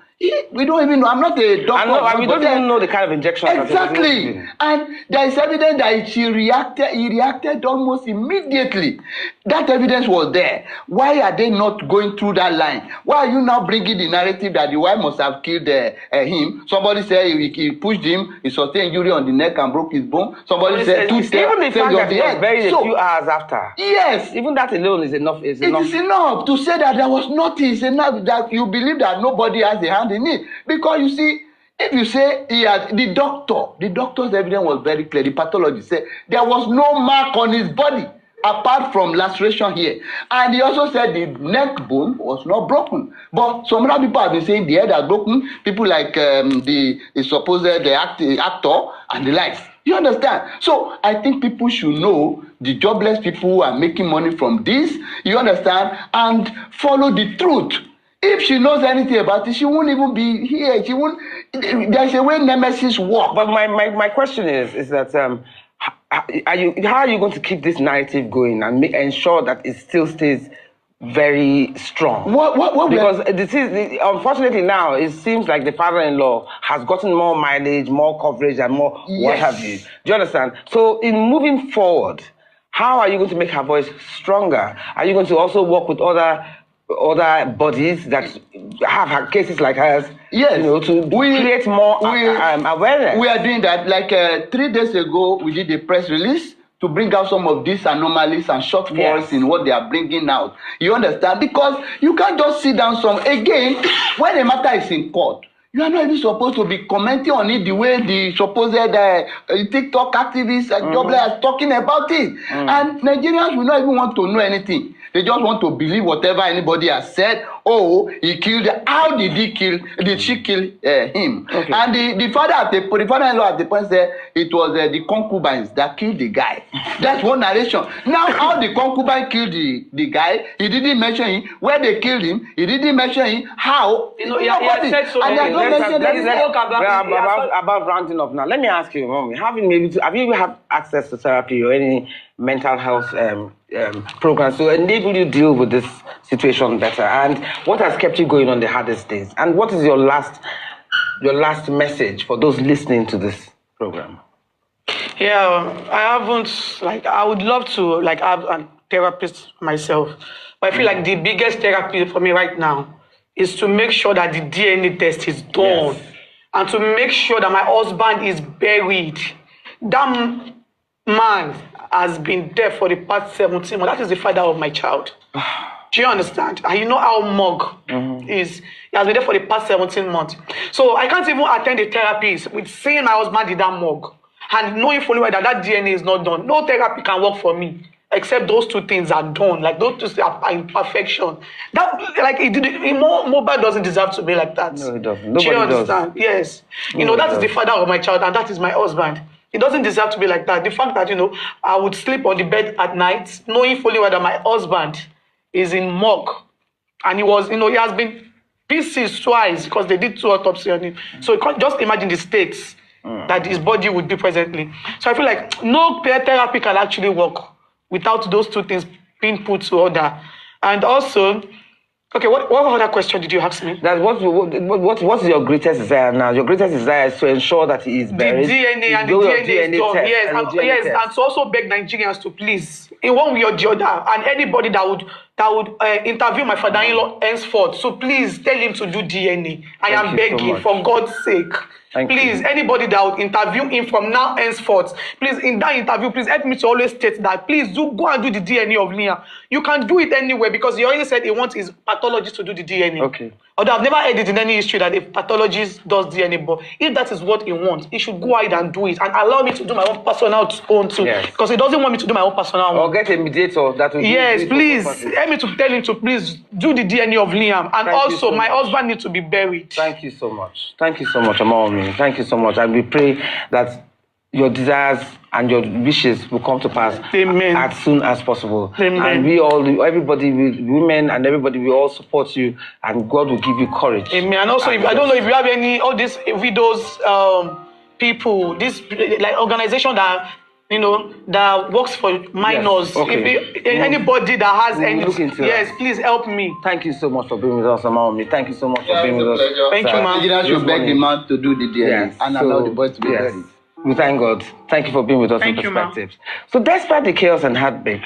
We don't even know. I'm not a doctor. We don't even know the kind of injection. Exactly. And there is evidence that he reacted almost immediately. That evidence was there. Why are they not going through that line? Why are you now bringing the narrative that the wife must have killed him? Somebody said he pushed him, he sustained injury on the neck and broke his bone. Somebody said even the fact that he was buried a few hours after. Yes. Even that alone is enough. It is enough to say that there was nothing. It's enough that you believe that nobody has a hand in it. Because you see, if you say he had the doctor's evidence was very clear. The pathologist said there was no mark on his body apart from laceration here. And he also said the neck bone was not broken. But some other people have been saying the head has broken. People like the supposed actor and the likes. You understand? So I think people should know the jobless people who are making money from this. You understand? And follow the truth. If she knows anything about it, she won't even be here. She won't. There's a way nemesis work. But my question is that how are you going to keep this narrative going and ensure that it still stays very strong? Because unfortunately now it seems like the father-in-law has gotten more mileage, more coverage, and more what have you. Do you understand? So in moving forward, how are you going to make her voice stronger? Are you going to also work with other bodies that have cases like hers, to create more awareness? We are doing that. Like 3 days ago, we did a press release to bring out some of these anomalies and shortfalls in what they are bringing out. You understand? Because you can't just sit down again, when a matter is in court, you are not even supposed to be commenting on it the way the supposed TikTok activists and jobless are talking about it. And Nigerians will not even want to know anything. They just want to believe whatever anybody has said oh, he killed her. How did he kill? Did she kill him? Okay. And the father-in-law at the point said it was the concubines that killed the guy. That's one narration. Now, how the concubine killed the guy, he didn't mention him. Where they killed him, he didn't mention him. How? He has said so. And they don't mention anything. About rounding up now. Let me ask you, Mommy, have you had access to therapy or any mental health programs to enable you deal with this situation better? And what has kept you going on the hardest days? And what is your last message for those listening to this program? Yeah, I haven't, I would love to, have a therapist myself. But I feel like the biggest therapy for me right now is to make sure that the DNA test is done. Yes. And to make sure that my husband is buried. That man has been there for the past 17 months. That is the father of my child. Do you understand? And you know how mug is. He has been there for the past 17 months. So I can't even attend the therapies with seeing my husband in that mug and knowing fully well that DNA is not done. No therapy can work for me except those two things are done. Those two are in perfection. Mohbad doesn't deserve to be like that. No, he doesn't. Do you understand? Does. Yes. No, that is the father of my child and that is my husband. He doesn't deserve to be like that. The fact that, I would sleep on the bed at night knowing fully well that my husband is in morgue. And he was, he has been pieces twice because they did 2 autopsies on him. So you can't just imagine the states that his body would be presently. So I feel like no therapy can actually work without those two things being put to order. And also, okay, what other question did you ask me? That what's your greatest desire now? Your greatest desire is to ensure that he is buried. The DNA and the DNA is done. Yes, and to also beg Nigerians to please, in one way or the other, and anybody that would interview my father-in-law henceforth, so please tell him to do DNA. I am begging for God's sake. Please, anybody that would interview him from now henceforth, please, in that interview, please help me to always state that. Please go and do the DNA of Liam. You can do it anywhere because he already said he wants his pathologist to do the DNA. Okay. Although I've never heard it in any history that a pathologist does DNA, but if that is what he wants, he should go ahead and do it and allow me to do my own personal own too. Yes. Because he doesn't want me to do my own personal one. Or get a mediator that will Yes, please. Help me to tell him to please do the DNA of Liam. And also, my husband needs to be buried. Thank you so much. Thank you so much, Amawami. Thank you so much. And we pray that your desires and your wishes will come to pass as soon as possible. Amen. And we all, everybody, women and everybody, we all support you, and God will give you courage. Amen. And also, I don't know if you have any, all these widows, people, this organization that, that works for minors. Yes. Okay. If anybody that has any, yes, please help me. Thank you so much for being with us, Amawami. Thank you so much for being with us. Thank you, ma'am. Nigerians should beg the man to do the DNA and allow the boy to be buried. We thank God. Thank you for being with us in Perspectives. So despite the chaos and heartbreak,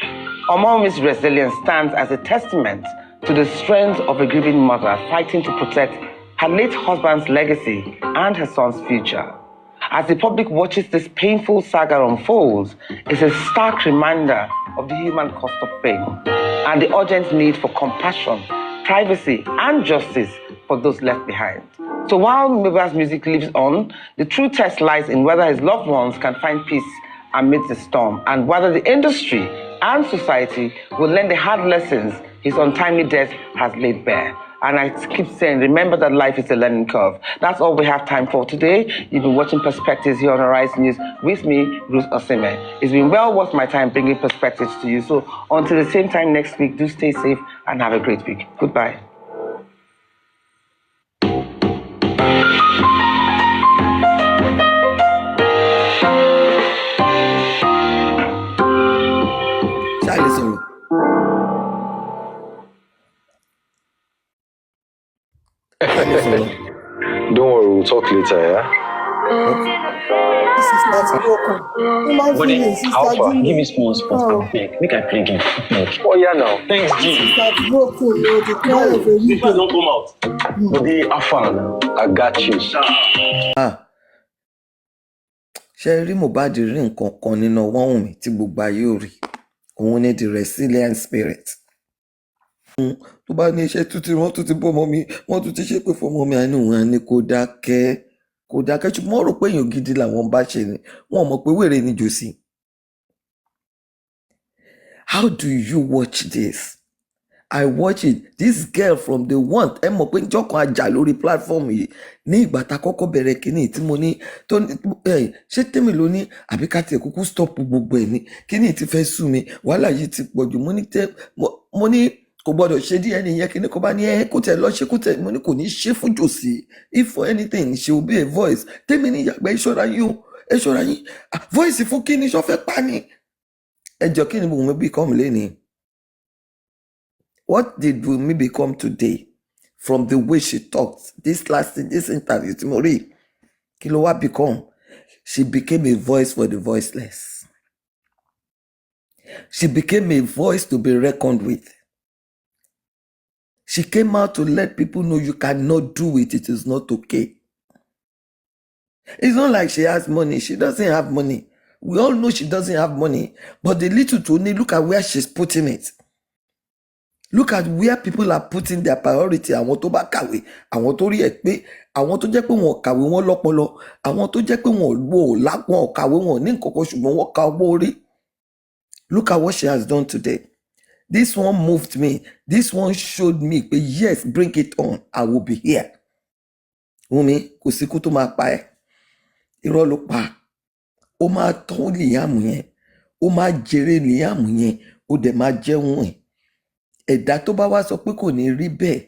Omawami's resilience stands as a testament to the strength of a grieving mother fighting to protect her late husband's legacy and her son's future. As the public watches this painful saga unfold, it's a stark reminder of the human cost of pain and the urgent need for compassion, privacy, and justice for those left behind. So while Mohbad's music lives on, the true test lies in whether his loved ones can find peace amidst the storm, and whether the industry and society will learn the hard lessons his untimely death has laid bare. And I keep saying, remember that life is a learning curve. That's all we have time for today. You've been watching Perspectives here on Arise News with me, Ruth Osime. It's been well worth my time bringing perspectives to you. So until the same time next week, do stay safe and have a great week. Goodbye. Don't worry, we'll talk later, yeah? Alpha, give me small spot. Make I play game. Oh, yeah, now. Thanks, G. Don't come out. But the Alpha, I got you. Ṣé rí Mohbad rí nǹkan kan nínú ọwọ́ òun tí gbogbo ayé ò rí? Òun ni the resilient spirit. Tó bá ní iṣẹ́ tuntun wọ́n tún ti bọ́ ọmọ mi, wọ́n tún ti ṣépè fún ọmọ mi, àní òun á ní kó dákẹ́ ṣùgbọ́n wọ́n rò pé èèyàn gidi làwọn bá ṣe ni, wọ́n mọ̀ pé wèrè ni jòsí. How do you watch this I watch it. This girl from the one ẹ mọ̀ pé jọ́kan ajá lórí platform yìí ní ìgbà tá a kọ́kọ́ bẹ̀rẹ̀ kínní tí mo ní tó ṣé tèmi ló ní àbí ká tiẹ̀ kúkú stop gbogbo ẹ̀ ní kínní ti fẹ́ sú mi wàhálà yìí ti pọ̀ jù mo ní kò gbọ́dọ̀ ṣe díẹ̀ nìyẹn kínní kó bá ní kó tẹ̀ lọ ṣe kó tẹ̀ mo ní kò ní ṣe fún jòsí if for anything she will be a voice tèmi ní ìyàgbẹ́ ìṣọ́ra yín o ìṣọ́ra yín voice fún kínní ṣọ́fẹ́ pa ni ẹjọ́ kí ni mo become lẹ́ni. What did Wunmi become today from the way she talked? This interview, Timori, kí ló wá become? She became a voice for the voiceless. She became a voice to be reckoned with. She came out to let people know you cannot do it. It is not okay. It's not like she has money. She doesn't have money. We all know she doesn't have money. But the little Tony, look at where she's putting it. Look at where people are putting their priority. Àwọn tó bá kàwé, àwọn tó rí ẹ̀ pé, àwọn tó jẹ́ pé wọn kàwé wọn lọ́pọlọ, àwọn tó jẹ́ pé wọn kàwé wọn ní nǹkan kan ṣùgbọ́n wọn ka owó orí. Look at what she has done today. This one moved me. This one showed me pé yes, bring it on. I will be here. Wunmi, kò sí kú tó máa pa ẹ́. Irọ́ ló pa. Ó máa tọ́ Liam yẹn. Ó máa jèrè Liam yẹn. Ó dẹ̀ máa jẹun ẹ̀. Ẹ̀dá tó bá wá sọ pé kò ní rí bẹ́ẹ̀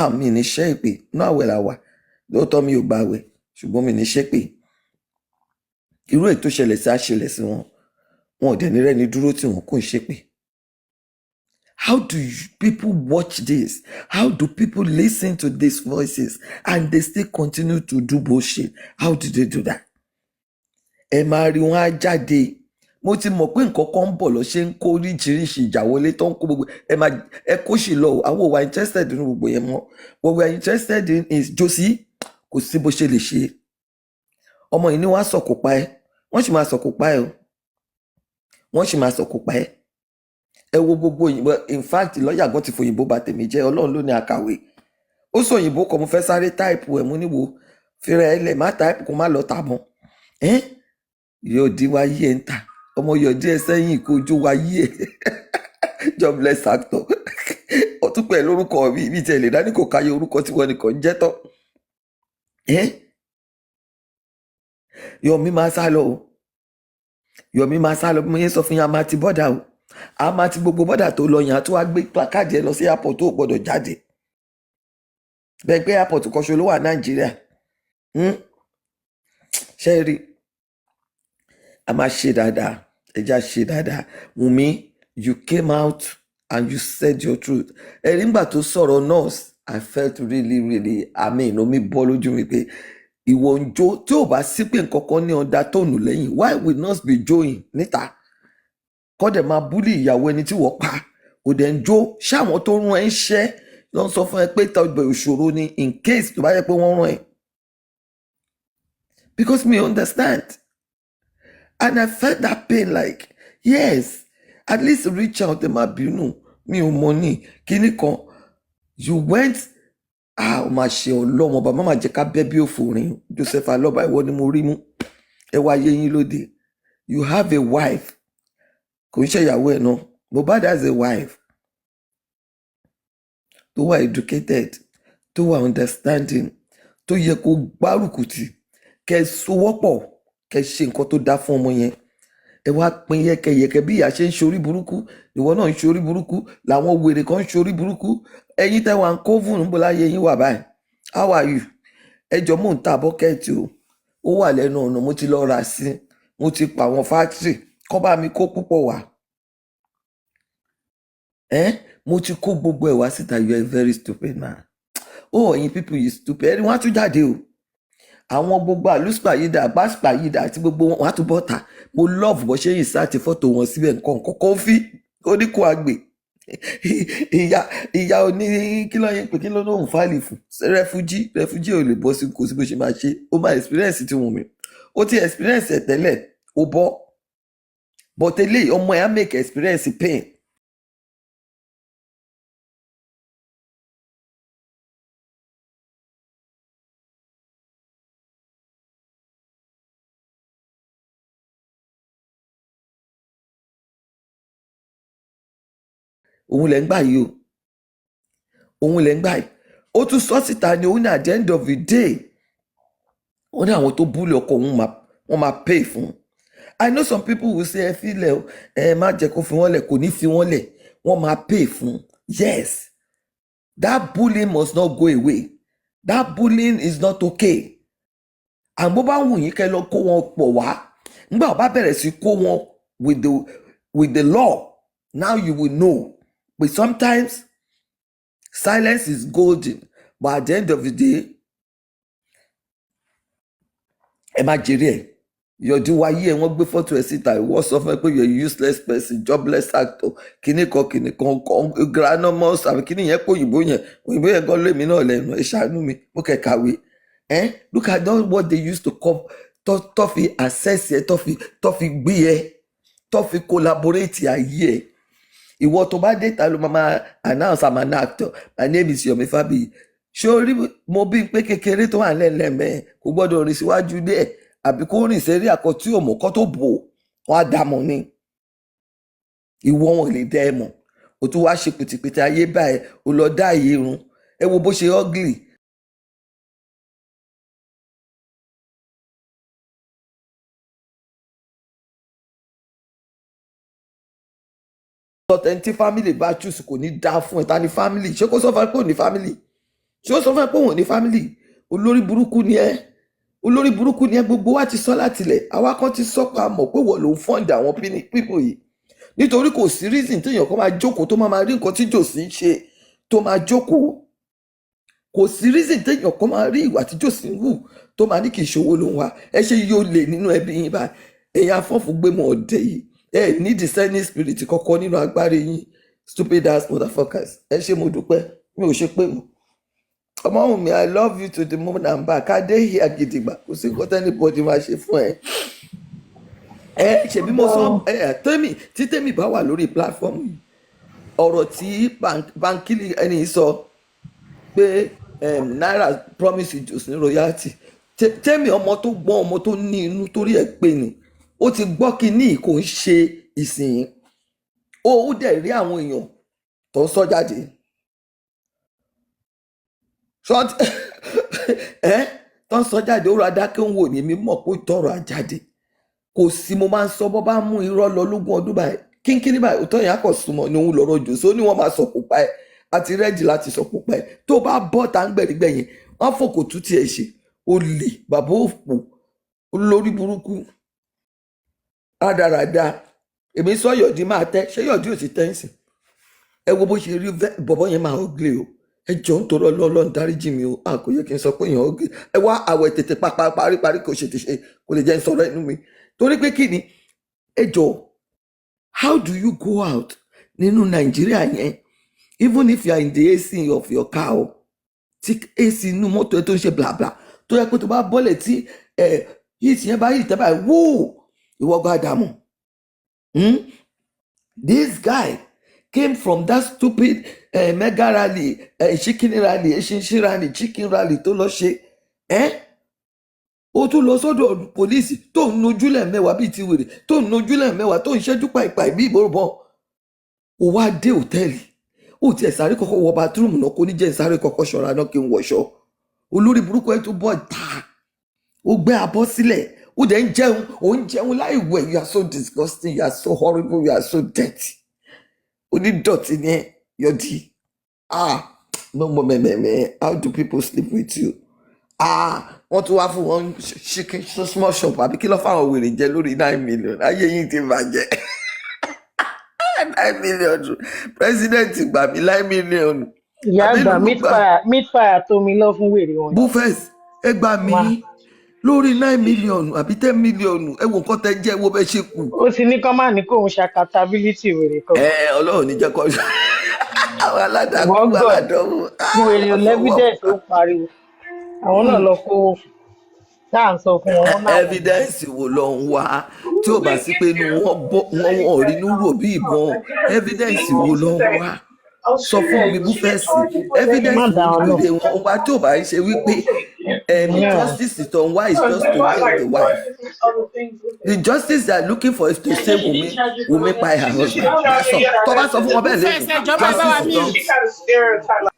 àmì níṣẹ́ ìpè náà àwẹ̀ làwà lóòótọ́ mi ò gbà wẹ̀ ṣùgbọ́n mi níṣẹ́ pé irú ètò ṣẹlẹ̀ sí àṣẹlẹ̀ sí wọn ò dẹ̀ ní rẹ́ni dúró tí wọn kò ń ṣe pé. How do people watch this? How do people listen to these voices and they still continue to do bullshit? How do they do that? Ẹ máa rí wọn á jáde. Mo ti mọ̀ pé nǹkan kan ń bọ̀ lọ ṣe ń kó oríṣiríṣi ìjà wọlé tó ń kó gbogbo ẹ kó sì lọ àwọn ò wà interested nínú gbogbo yẹn mọ́ what we are interested in is Josie kò sí bó ṣe lè ṣe ọmọ yìí ni wọ́n á sọ̀kò pa ẹ́ wọ́n sì máa sọ̀kò pa ẹ́ o wọ́n sì máa sọ̀kò pa ẹ́ ẹ wo gbogbo òyìnbó in fact lọ́ọ̀yà gan ti fòyìnbó bà tèmi jẹ́ Ọlọ́run ló ní àkàwé ó sọ òyìnbó kan mo fẹ́ sáré táìpù ẹ̀ mú níwò fìrà ẹ̀ lẹ̀ má táìpù kó má lọ tàbọn yóò dín wáyé ẹ̀ ń tà ọmọ yọ díẹ̀ sẹ́yìn ìkojú wáyé ẹ̀ jobless actor ọtún pẹ̀ lórúkọ mi tẹ̀ lè dání kò káyé orúkọ tí wọ́n nìkan jẹ́ tán Yọ̀mí máa sá lọ o Yọ̀mí máa sá lọ bí mo yẹn sọ fún yín a máa ti bọ́dà o a máa ti gbogbo bọ́dà tó lọ yàn á tó wá gbé pàkáàdì ẹ lọ sí airport tó gbọdọ̀ jáde bẹ́ẹ̀ pé airport kan ṣo ló wà Nàìjíríà ṣe rí a máa ṣe dáadáa ẹja ṣe dáadáa Wunmi you came out and you said your truth ẹ̀rí ńgbà tó sọ̀rọ̀ nurse I felt really omi bọ́ lójú mi pé ìwọ ń jó tí ò bá sí pé nǹkan kan ní ọ̀dà tóònù lẹ́yìn why will nurse be join níta kọ́dẹ̀ máa búlì ìyàwó ẹni tí wọ́n pa ò dẹ̀ ń jó ṣáwọn tó rún ẹ ń ṣẹ́ ló ń sọ fún ẹ pé tọ́jú ìṣòro ni in case tó bá yẹ pé wọ́n rún ẹ because me understand. And I felt that pain like, yes, at least reach out to my binu, mi ò money, kíní kan. You went, ó máa ṣe ọlọ́mọ bàbá máa jẹ́ ká bẹ́ bí òfòrin. Joseph Aloba ìwọ ni mo rí mú. Ẹ wá yé yín lóde. You have a wife. Kò ń ṣe ìyàwó ẹ̀ náà. Mohbad has a wife. Tó wà educated, tó wà understanding, tó yẹ kó gbárùkù tì, kẹ́ sowọ́pọ̀. Kẹ́ ṣe nǹkan tó dá fún ọmọ yẹn ẹ wá pín yẹkẹyẹkẹ bí ìyá ṣe ń ṣorí burúkú ìwọ náà ń ṣorí burúkú làwọn wèrè kan ń ṣorí burúkú ẹ̀yin tẹ́ wà ń kó fún níbo láyé yín wà báyìí how are you ẹjọ́ mò ń ta bọ́kẹ́ẹ̀tì o ó wà lẹ́nu ọ̀nà mo ti lọ rà sí mo ti pa àwọn fáktírì kọ́ bá mi kó púpọ̀ wá mo ti kó gbogbo ẹ̀ wá síta you are a very stupid man ẹ̀yin people you stupid ẹni wọ́n á tún jáde o àwọn gbogbo àlùsùpà yìí dà báṣùpà yìí dà àti gbogbo wọn á tún bọ́ta mo love bó ṣe yìí sáàtì fọ́tò wọn síbẹ̀ nǹkan kọ́kọ́ fi oníkó àgbè ìyá oní kí ló yẹ pé kí ló lóun fáìlì fún rẹfújí ò lè bọ́ sí kò sí bó ṣe máa ṣe ó máa experience ti Wùnmí ó ti experience ẹ̀ tẹ́lẹ̀ ó bọ́ but eléyìí ọmọ ẹ̀ á make experience pain. òun lẹ̀ ń gbà yìí o òun lẹ́ ń gbà yìí ó tún sọ síta ni òun ní at the end of the day ó ní àwọn tó búlẹ̀ ọkọ òun wọ́n máa pay fún un. I know some people will say ẹ fi lẹ̀ o ẹ má jẹ́ kó fi wọ́n lẹ̀ kò ní fi wọ́n lẹ̀ wọ́n máa pay fún un. Yes, that bullying must not go away. That bullying is not okay. And bó bá wù yín kẹ́ lọ kó wọn pọ̀ wá nígbà wọ́n bá bẹ̀rẹ̀ sí kó wọn with the law, now you will know. But sometimes silence is golden, but at the end of the day ẹ má jèrè ẹ̀ yọjú wáyé ẹ wọ́n gbé fọ́tò ẹ̀ síta ìwọ sọ fún ẹ pé you're a useless person, jobless actor, kíní kan granomous àbí kíní yẹn pé òyìnbó yẹn gan lèmi náà lẹ́nu ẹ ṣàánú mi mo kẹ̀ kàwé. Look at what they used to call tó fi access ẹ tó fi gbé ẹ tó fi collaborate ayé ẹ. Ìwọ tó bá dé ta ló máa announce I'm an actor, my name is Yomi Fabiyi. Ṣé o rí mo bí pé kékeré tó wà lẹ́lẹ́mẹ́ kò gbọ́dọ̀ rìn síwájú dé ẹ̀ àbí kó rìn sẹ́rí àkọ́ tí ò mọ̀ kọ́ tó bò wọ́n á dà mọ́ ni. Ìwọ wọn lè dẹ́ ẹ mọ̀ o tún wá ṣe pìtìpìtì ayé báyìí o lọ dá àyè irun ẹ wo bó ṣe ugly. Ọ̀tẹ̀ntì family bá choose kò ní dá fún ẹ ta ni family ṣé kó sọ fún ẹ pé ò ní family ṣé ó sọ fún ẹ pé òun ò ní family olórí burúkú ni ẹ gbogbo wa ti sọ látilẹ̀ àwa kan ti sọ pa mọ̀ pé wọ́n ló ń fọ́ǹdà àwọn people yìí nítorí kò sí reason téèyàn kan máa jókòó tó máa rí nǹkan tí jòsí ń ṣe tó máa jókòó kò sí reason téèyàn kan máa rí ìwà tí jòsí ń wù tó máa ní kì í ṣòwò ló ń wá ẹ ṣe yóò lè nínú ẹbí yín báyìí èèyàn afọ́fù gbé mọ́ ọ̀dẹ yìí ẹ ní discerning spirit kọ́kọ́ nínú agbárí yín stupid ass motherfuckers ẹ ṣe mo dúpẹ́ mi ò ṣe pé mo ọmọ mi I love you to the moon and back adé here gidigba kò sí nǹkan tẹ́nibọ́dì máa ṣe fún ẹ ṣèbí mo sọ tí tèmi bá wà lórí platform yìí ọ̀rọ̀ tí Bankili ẹni sọ pé Naira promise ìjòsìn royalty tèmi ọmọ tó gbọ́n ọmọ tó ní inú torí ẹ̀ pé ni ó ti gbọ́ kínní kò ń ṣe ìsìn ó dẹ̀ rí àwọn èèyàn tó ń sọ jáde tó ń sọ jáde ó ra dákẹ́ ń wò ní mímọ̀ pé tọrọ àjáde kò sí mo máa ń sọ bọ́ bá mú irọ́ lọ lógún ọdún báyìí kínkínní báyìí òótọ́ yẹn á kọ̀ súnmọ́ ní òun lọ́rọ̀ jù só ní wọ́n máa sọ̀kò pa ẹ̀ àti rẹ́dì láti sọ̀kò pa ẹ̀ tó bá bọ́ tá ń gbẹ̀rígbẹ̀yìn wọ́n fòkò tú tiẹ̀ ṣe olè bàbá òpó olórí burúkú rádaràda èmi sọ yọ̀dí máa tẹ́ ṣé yọ̀dí ò ti tẹ́ ń sìn ẹ wo bó ṣe rí bọ̀bọ̀ yẹn máa ugly o ẹ jọ ń torọ lọ́lọ́run dáríjì mi o kò yẹ kí n sọ pé èèyàn ugly ẹ wá àwẹ̀ tètè parí kò ṣe ti ṣe kò lè jẹ́ ń sọ̀rọ̀ ẹnu mi torí pé kí ni ẹ jọ how do you go out nínú Nàìjíríà yẹn even if you are in the AC of your car o tí AC inú mọ́tò ẹ tó ń ṣe blabla tó yẹ pé tó bá bọ́lẹ̀ tí yìí ti yẹn bá yìí tẹ́ báyìí wóò ìwọ gba àdàmú this guy came from that stupid mega rally chicken rally eṣinṣin rally chicken rally tó lọ ṣe ó tún lọ sọ́dọ̀ pólíìsì tó ń nojúlẹ̀ mẹ́wàá bíi ti wèrè tó ń nojúlẹ̀ mẹ́wàá tó ń ṣẹ́jú pàìpàì bí ìbòròbọ̀ ó wá dé òtẹ́ẹ̀lì ó tiẹ̀ sáré kọ́kọ́ wọ bátírùmù náà kó ní jẹ́ sáré kọ́kọ́ ṣọ́ra náà kí n wọṣọ olórí burúkú ẹ̀ tó bọ̀ ta ó gbé abọ́ sílẹ̀ ó dẹ̀ ń jẹun ó ń jẹun láì wẹ̀ you are so disgusting you are so horrible you are so dirty onídọ̀tí ni ẹ yọ̀dí no more mẹ́mẹ́mẹ́ how do people sleep with you wọ́n tún wá fún wọn chicken small shop àbí kí ló fáwọn wèrè jẹ lórí 9 million ayé yìí ti bàjẹ́ 9 million president gbà mí 9 million. ìyá àgbà midfire tó mi lọ fún wèrè wọn. bufes ẹ gbà mí lórí 9 million àbí 10 million ẹ wo nǹkan tẹ jẹ wo bẹ ṣe kù. ó ti ní kọ́ máa ní kóun ṣe accountability wèrè kan. Ọlọ́run ní jẹ́ kọ́ àwọn aládàákú aládọ́wọ́. wèrè lẹ́fídẹ́ǹsì ó pariwo àwọn náà lọ kówó tá à ń sọ fún wọn. evidence wo ló ń wá tí ò bá sí pé inú wọn rí inú rò bí ìbọn evidence wo ló ń wá sọ fún mi búfẹ́sì evidence wo lè wọn wá tí ò bá ń ṣe wípé justice tó ń wá is just to get the wife the justice they are looking for is to save Wunmi by her husband tó bá sọ fún wọn bẹ́ẹ̀ lẹ́yìn justice tó.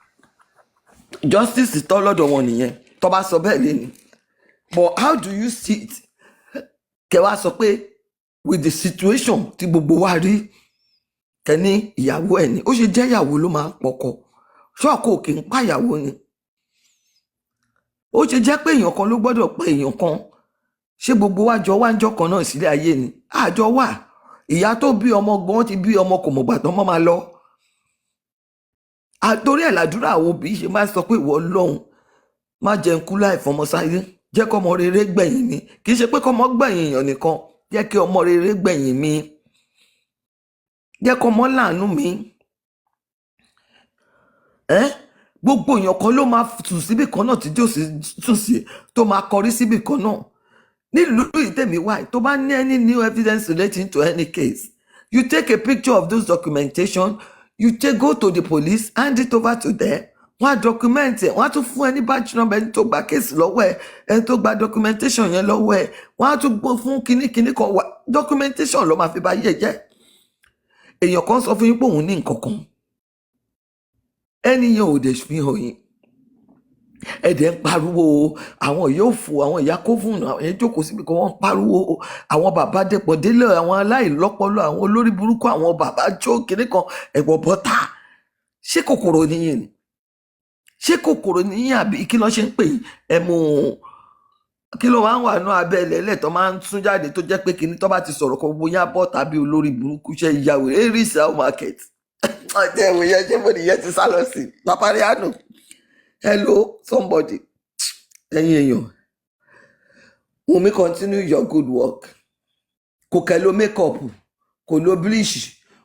justice tọ́ lọ́dọ̀ wọn nìyẹn tó bá sọ bẹ́ẹ̀ lé ní but how do you see it kẹ wá sọ pé with the situation tí gbogbo wa rí kẹ ní ìyàwó ẹ̀ ní ó ṣe jẹ́ ìyàwó ló máa ń pọkọ ṣọ́ọ̀kọ́ kì í pàyàwó ni ó ṣe jẹ́ pé èèyàn kan ló gbọ́dọ̀ pa èèyàn kan ṣé gbogbo wa jọ wá ń jọ kan náà sílé ayé ni àjọ wà ìyá tó bí ọmọ gbọ́n ti bí ọmọ kò mọ̀gbà tán mọ́ máa lọ àtòrí ẹ̀ làdúrà àwọn òbí ṣe máa sọ pé ìwọ Ọlọ́run má jẹ́ ń kú láì fọmọ sáyé jẹ́ kọ́mọ rere gbẹ̀yìn mi kì í ṣe pé kọ́mọ gbẹ̀yìn èèyàn nìkan jẹ́ kí ọmọ rere gbẹ̀yìn mi jẹ́ kọ́mọ láàánú mi gbogbo èèyàn kan ló máa tù síbì kan náà tí jòsí tù sí tó máa kọrí síbì kan náà nílùú ìtẹ̀mí wáyé tó bá ní any new evidence relating to any case you take a picture of those documentation you go to the police hand it over to them wọ́n á document ẹ̀ wọ́n á tún fún ẹ ní batch number ẹni tó gba case lọ́wọ́ ẹ̀ ẹni tó gba documentation yẹn lọ́wọ́ ẹ̀ wọ́n á tún gbọ́ fún kinní kan wá documentation ló máa fi bá yẹ̀ jẹ́ èèyàn kan sọ fún yín pé òun ní nǹkan kan ẹni yẹn ò dẹ̀ fi hàn yín ẹ̀dẹ̀ ń pariwo àwọn ìyá òfò àwọn ìyá kófùnù àwọn ẹ̀yẹ́ jókòó síbi kan wọ́n ń pariwo àwọn bàbá dẹ̀pọ̀ délẹ̀ àwọn aláìlọ́pọlọ àwọn olórí burúkú àwọn bàbá jó kinní kan ẹ̀gbọ́n bọ́tà ṣé kòkòrò nìyẹn ni ṣé kòkòrò níyìn àbí kí ló ṣe ń pè ẹmu kí ló máa ń wà náà abẹ́ ẹlẹ́lẹ̀ tó máa ń tún jáde tó jẹ́ pé kíní tó bá ti sọ̀rọ̀ kan bóyá bọ́ tàbí olórí burúkú ṣe ìyàwó eré sell market ọjọ́ ìwé yẹn ṣé mo nìyẹn ti sá lọ sí papariano hello somebody ẹ̀yin èèyàn Wunmi continue your good work kò kẹ́ lo make up kò lo bleach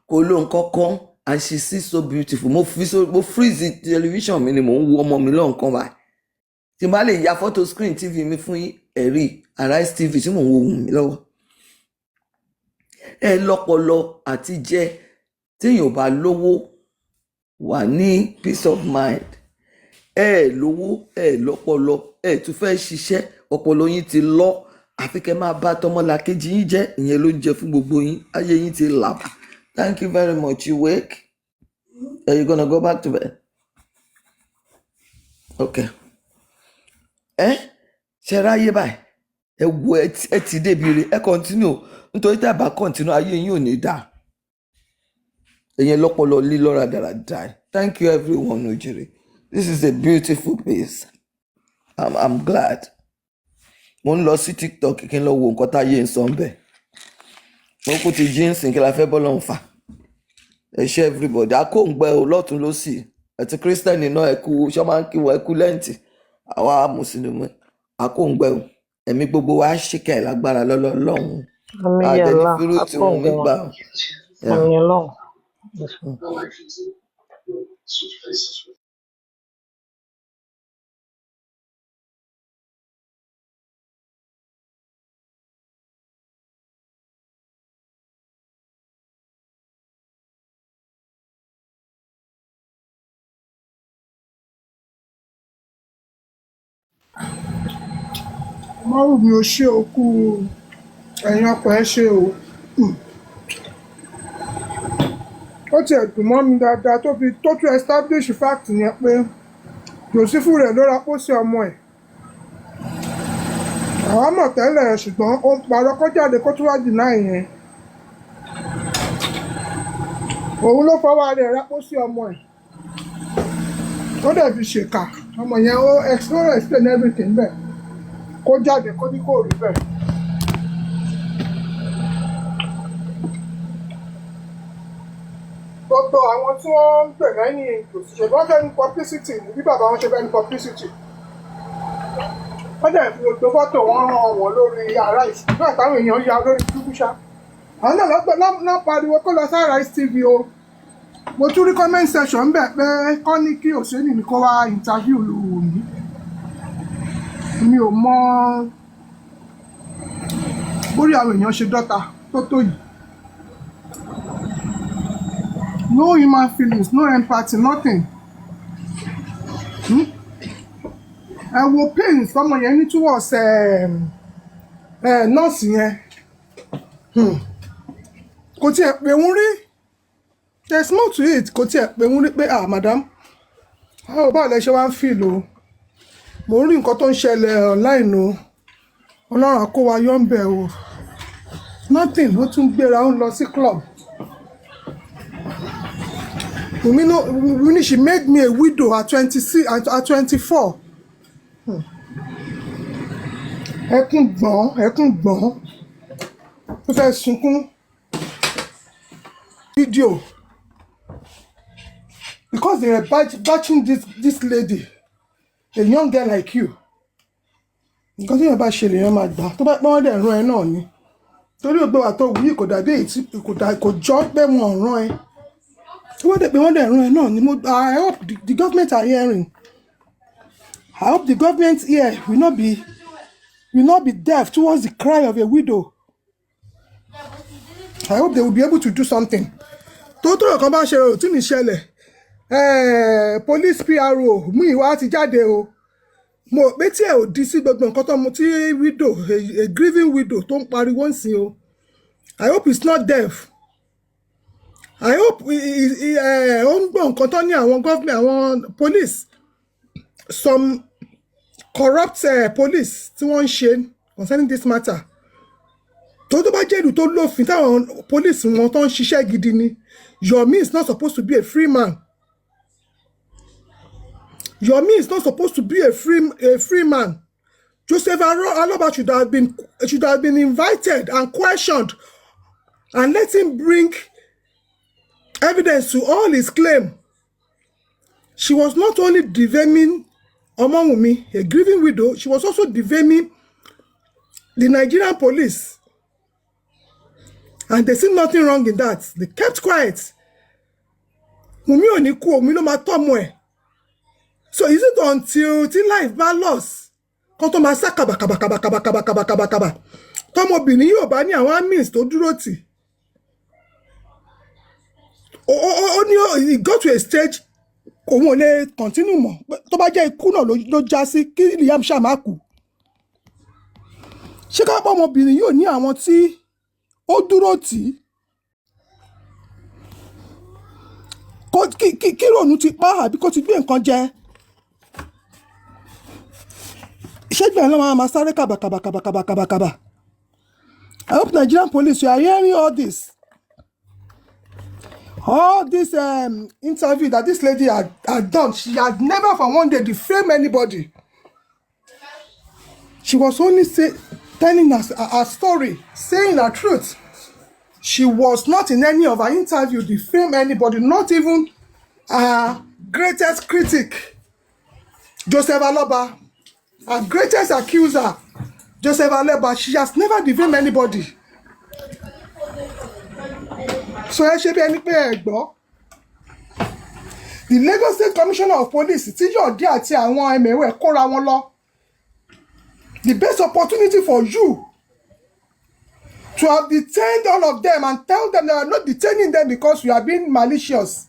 kò lo nǹkan kan and she sees so beautiful mo freeze television mi ni mo ń wo ọmọ mi lọ́nkàn báyìí tí n bá lè ya photo screen tv mi fún ẹ̀rí Arise TV tí mò ń wo Wunmi lọ́wọ́ ẹ lọ́pọlọ àti jẹ́ téèyàn bá lówó wà ní peace of mind ẹ lówó ẹ lọ́pọlọ ẹ tún fẹ́ ṣiṣẹ́ ọpọlọ yín ti lọ àfi kẹ́ máa bá tọmọlàkejì yín jẹ́ ìyẹn ló ń jẹ fún gbogbo yín ayé yín ti làbà. Thank you very much. You wake? Are you gonna go back to bed? Okay. Ṣe ráyé báyìí? Ẹ wo ẹ ti débi rẹ̀ ẹ continue nítorí tá a bá continue ayé yín ò ní dà. Ẹ̀yin lọ́pọlọ lílọ́ra dáradára. Thank you everyone ojúre. This is a beautiful place. I'm glad. Mo ń lọ sí TikTok kí n lọ wo nǹkan táyé ń sọ ń bẹ̀. Mo kú ti jíǹsì kí la fẹ́ bọ́ lọ́hùn fà ẹ ṣe everybody akóǹgbẹ o lọ́tún lọ́sì àti kírísítẹ́nì náà ẹ̀kú ṣọ́ máa ń kí wọ́n ẹ̀kú lẹ́ǹtì àwa mùsùlùmí akóǹgbẹ o ẹ̀mí gbogbo wa ṣìkẹ́ lágbára lọ́lọ́run àdẹni fírú tí wọ́n mi gbà. Mọ́rùn-ún ò ṣe òkú ẹ̀yìn ọkọ̀ ẹ ṣe o. Ó tiẹ̀ dùn mọ́ mi dáadáa tó tún establish fact yẹn pé Jòsífù rẹ̀ ló ra pósí ọmọ ẹ̀. Àwọn mọ̀ tẹ́lẹ̀ ṣùgbọ́n ó ń parọ́ kó jáde kó tún wá dìná ìyẹn. Òun ló fọwọ́ rẹ̀ ra pósí ọmọ ẹ̀. Ó dẹ̀ fi ṣèkà ọmọ yẹn ó explain everything bẹ́ẹ̀. Kó jáde kó ní kó rí bẹ́ẹ̀. Gbogbo àwọn tí wọ́n ń pè lẹ́yìn òṣìṣẹ́ wọ́n fẹ́ ní publicity bí bàbá wọn ṣe fẹ́ ní publicity. Wọ́n dẹ̀ fi gbogbo fọ́tò wọn ràn wọ́n lórí Arise nígbà táwọn èèyàn ya lórí Túbúṣá. Àwọn náà pariwo kó lọ sí Arise TV o. Mo tún rí comment section ń bẹ̀ pé kọ́ ní kí Òṣèlú ní kó wá interview Wunmi. Mi ò mọ bórí àwọn èèyàn ṣe dọ́ta tó yìí. No human feelings, no empathy, nothing. Ẹ wo pain sọmọ yẹn ní towards nọ́ọ̀sì yẹn. Kò tiẹ̀ pé wọ́n rí. There's more to it. Kò tiẹ̀ pé wọ́n rí pé madam How about lẹ ṣe wá ń feel o? Mo rí nǹkan tó ń ṣẹlẹ̀ online o. Ọlọ́run á kó wa yọ ń bẹ̀ o. Nothing, ó tún gbéra ó ń lọ sí club. Wumi, she made me a widow at 26, at 24. Ẹkún gbọ̀n. Ó fẹ́ sunkún. Video. Because they were batching this lady, a young girl like you. Nǹkan tí yẹn bá ṣe lèèyàn máa gbà. Tó bá pọ́n dẹ̀ rán ẹ náà ni. Torí ògbé wa tó wí kò dàbí èyí kò jọ pé wọ́n rán ẹ. Tó bá dẹ̀ pé wọ́n dẹ̀ rán ẹ náà ni I hope the government are hearing. I hope the government here will not be deaf towards the cry of a widow. I hope they will be able to do something. Tó ọ̀kan bá ṣe rò tí ní ṣẹlẹ̀. Police PRO mú ìwà ti jáde o. Mo pé tí ẹ ò di sí gbogbo nǹkan tó mu tí widow, a grieving widow tó ń pariwo ń sìn o. I hope it's not deaf. I hope ó ń gbọ́ nǹkan tó ní àwọn government, àwọn police, some corrupt police tí wọ́n ń ṣe concerning this matter. Tó bá jẹ́ ìlú tó lófin táwọn police wọn tó ń ṣiṣẹ́ gidi ni. Yomi is not supposed to be a free man. Yomi is not supposed to be a free man. Joseph Aloba should have been invited and questioned and let him bring evidence to all his claim. She was not only defaming Omowumi, a grieving widow, she was also defaming the Nigerian police. And they see nothing wrong in that. They kept quiet. Wumi ò ní kú, Wumi ló máa tọ́mọ ẹ̀. So is it until life bá loss? Kó tó máa sá kàbàkàbàkàbàkàbàkàbàkàbà. Tọ́mọbìnrin yóò bá ní àwọn amins tó dúró tì. He got to a stage òun ò lè continue mọ́. Tó bá jẹ́ ikú náà ló já sí kí Liam ṣá má kú. Ṣé ká pọ̀ ọmọbìnrin yóò ní àwọn tí ó dúró tì? Kí rònú ti pa àbí kó ti gbé nǹkan jẹ? Ṣégbẹ̀ ló máa sáré kàbàkàbàkàbàkàbàkàbà. I hope Nigerian police, you are hearing all this. All this interview that this lady had done, she had never for one day defamed anybody. She was only telling us her story, saying her truth. She was not in any of her interview defame anybody, not even her greatest critic, Joseph Aloba, her greatest accuser, Joseph Aloba. She has never defamed anybody. So ẹ ṣe bí ẹni pé ẹ gbọ́. The Lagos State Commissioner of Police tí Yọ̀dí àti àwọn ẹ̀mẹ̀wẹ̀ kóra wọn lọ. The best opportunity for you to have detained all of them and tell them that you are not detaining them because you are being malicious.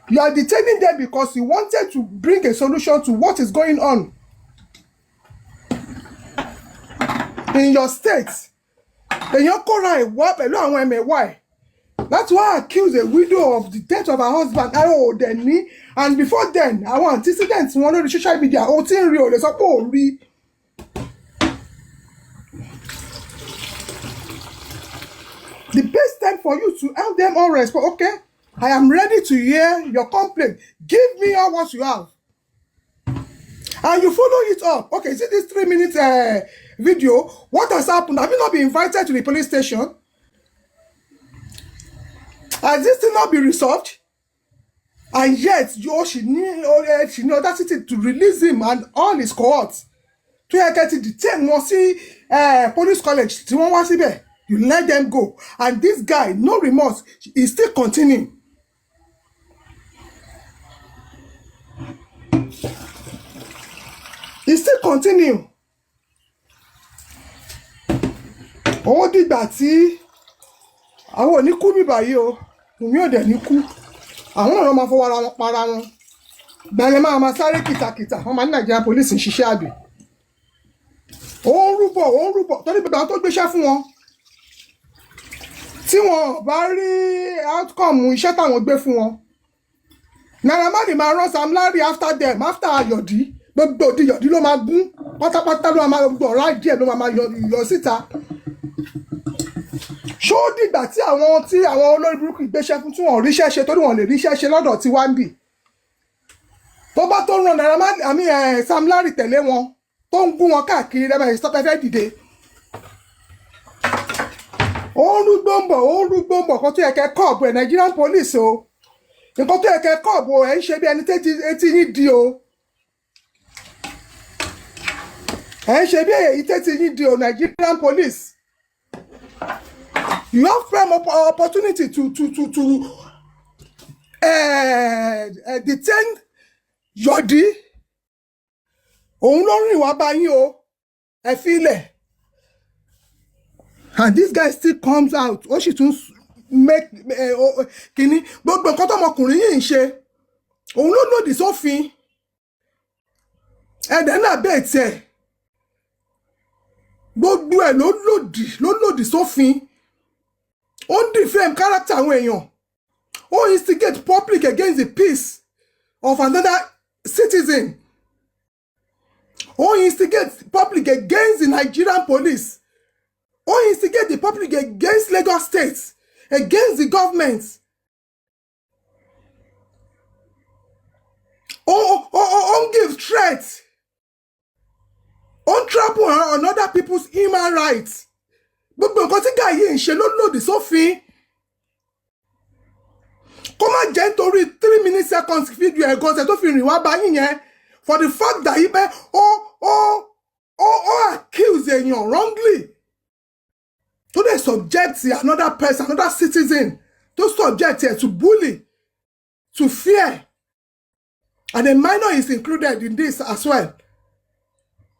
You are detaining them because you wanted to bring a solution to what is going on in your state. Èèyàn kóra ìwà pẹ̀lú àwọn ẹ̀mẹ̀wà ẹ̀. That's why I accuse a widow of the death of her husband. And before then, àwọn antecedents wọn lórí social media, ó ti ń rí o lè sọ pé ò rí. The best time for you to help them all respond. Okay, I am ready to hear your complaint. Give me all what you have. And you follow it up. Okay, see this 3-minute video. What has happened? Have you not been invited to the police station? Has this thing not been resolved? And yet, she need audacity to release him and all his cohorts. To get to detain wọn sí police college. Tí wọ́n wá síbẹ̀. You let them go. And this guy, no remorse, is still continuing. He's still continuing. Ó dìgbà tí àwọn ò ní kú bí báyìí o. Wùmí ò dẹ̀ ní kú. Àwọn náà máa fọwọ́ ara wọn para wọn. Bẹ̀rẹ̀ máa sáré kìtàkìtà. Wọ́n máa ní Nigerian police ń ṣiṣẹ́ àbí. Ó ń rúbọ̀. Torí bàbá tó gbéṣẹ́ fún wọn. Tí wọn bá rí outcome iṣẹ́ táwọn gbé fún wọn. Naira Marley máa rán Sam Larry after them, after Ayọ̀dí. Gbogbo òdi Yọ̀dí ló máa gún. Pátápátá ló máa gbọ́ ọ̀rá díẹ̀ ló máa yọ síta. Ṣó dìgbà tí àwọn olórí burúkú ìgbéṣẹ́ fún tí wọ́n ríṣẹ́ ṣe torí wọ́n lè ríṣẹ́ ṣe lọ́dọ̀ tí wá ń bì. Tó bá tó rán Naira Marley Sam Larry tẹ̀lé wọn tó ń gún wọn káàkiri lẹ́mọ̀ ìsọ́pẹ́ fẹ́ dìde. Ó ń rúgbó ń bọ̀ kan tó yẹ kẹ́ kọ́ọ̀bù ẹ̀ Nigerian police o. Nǹkan tó yẹ kẹ́ kọ́ọ̀bù ẹ̀ ń ṣe bí ẹni etí yín di o. Ẹ̀ ń ṣe bí èyí tẹ́tí yín di o Nigerian police. You have prime opportunity to detain Yọ̀dí. Òun ló rìn wá bá yín o. Ẹ filẹ̀. And this guy still comes out. Ó sì tún make kínní. Gbogbo nǹkan tọmọkùnrin yìí ń ṣe. Òun ló lòdì sófin. Ẹ̀dẹ̀ náà bẹ́ẹ̀ tiẹ̀. Gbogbo ẹ̀ ló lòdì sófin. Ó ń defame character àwọn èèyàn. Ó instigate public against the peace of another citizen. Ó instigate public against the Nigerian police. Ó instigate the public against Lagos State, against the government. Ó give threats. Ó trample on other people's human rights. Gbogbo nǹkan tí guy yìí ń ṣe ló lòdì sófin. Kó má jẹ́ nítorí 3 minutes seconds fídíò ẹ̀gọ́ ṣe tó fi rìn wá bá yín yẹn for the fact that yìí pé ó accuse èèyàn wrongly. To dey subject another person, another citizen, to subject to bully, to fear. And the minor is included in this as well.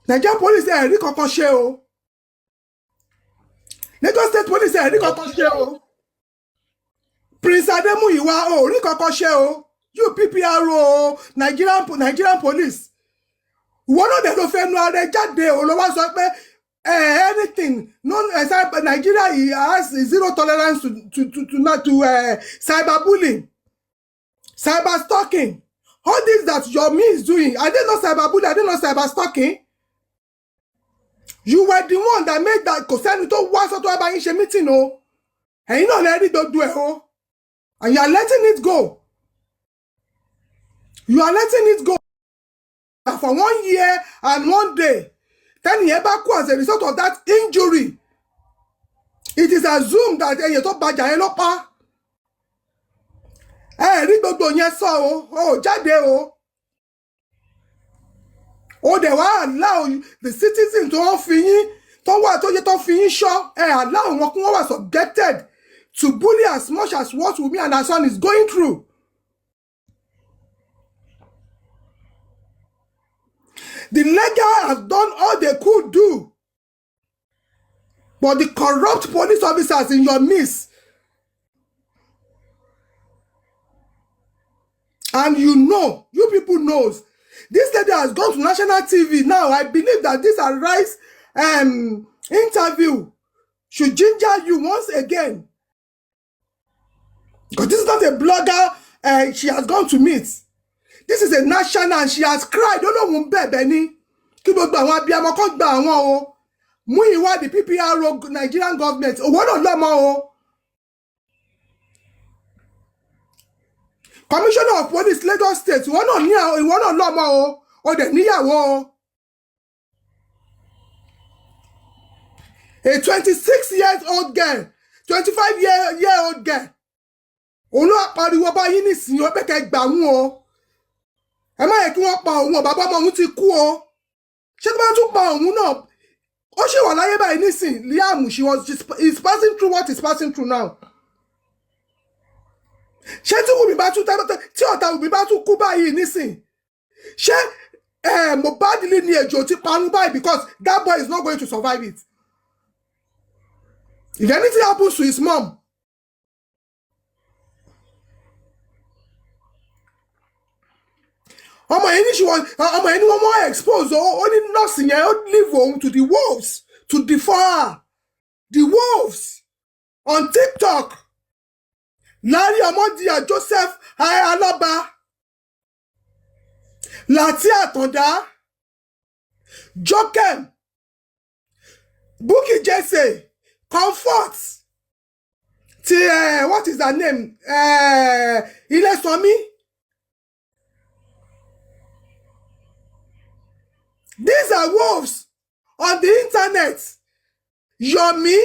Nigerian police say ẹ̀rí kankan ṣe o. Lagos State police say ẹ̀rí kankan ṣe o. Prince Ademuyiwa o rí kankan ṣe o. UPPRO Nigerian police. Ìwọ náà dẹ̀ ló fẹ́ nu ara ẹ jáde o ló wá sọ pé anything Nigeria has zero tolerance to cyberbullying, cyber stalking. All this that Yomi is doing, I didn't know cyberbullying, I didn't know cyber stalking. You were the one that made that kò sẹ́ni tó wá sọ́tọ̀ ẹ̀ bá yín ṣe meeting o. Ẹ̀yin náà lè rí dodo ẹ̀ o. And you are letting it go. You are letting it go for 1 year and 1 day. Then as a result of that injury, it is assumed that ẹ̀yẹ tó bàjá yẹn ló pa. Rí gbogbo yẹn sọ o jáde o. O dẹ̀ wá allow the citizens tó fi yín tó wà tó yẹ tó fi yín ṣọ́ allow wọn kí wọ́n wà subjected to bully as much as what Wunmi and her son is going through. The legal has done all they could do. But the corrupt police officers in your midst, and you people knows, this lady has gone to national TV now. I believe that this Arise interview should ginger you once again. Because this is not a blogger she has gone to meet. This is a national and she has cried. Don't know who bẹ́ẹ̀ ni. Kí gbogbo àwọn abiyamọ kan gba àwọn o. Muyiwa the PPRO Nigerian government. Òwò náà lọ́mọ o. Commissioner of Police Lagos State. Ìwọ náà lọ́mọ o. O dẹ̀ níyàwó o. A 26-year-old girl, 25-year-old girl. Òun ló pariwo báyìí nísìnyí ó pé kẹ́ gbà wọ́n o. Ẹ má yẹ kí wọ́n pa òun bàbá ọmọ òun ti kú o. Ṣé tó bá tún pa òun náà? Ó ṣì wà láyé báyìí nísìn. Liam, he's passing through what he's passing through now. Ṣé tí Wunmi bá tún tí ọ̀tá Wunmi bá tún kú báyìí nísìn? Ṣé Mohbad ní ejò ti parun báyìí because that boy is not going to survive it? If anything happens to his mom, ọmọ ẹni wọ́n mọ́ expose ó ní nọ́ọ̀sì yẹn ó leave òun to the wolves to devour the wolves on TikTok. Larry Amodia Joseph Aloba Láti Àtàndá, Jokem, Bukky Jesse, Comfort, what is her name? Ileswami. These are wolves on the internet. Yomi,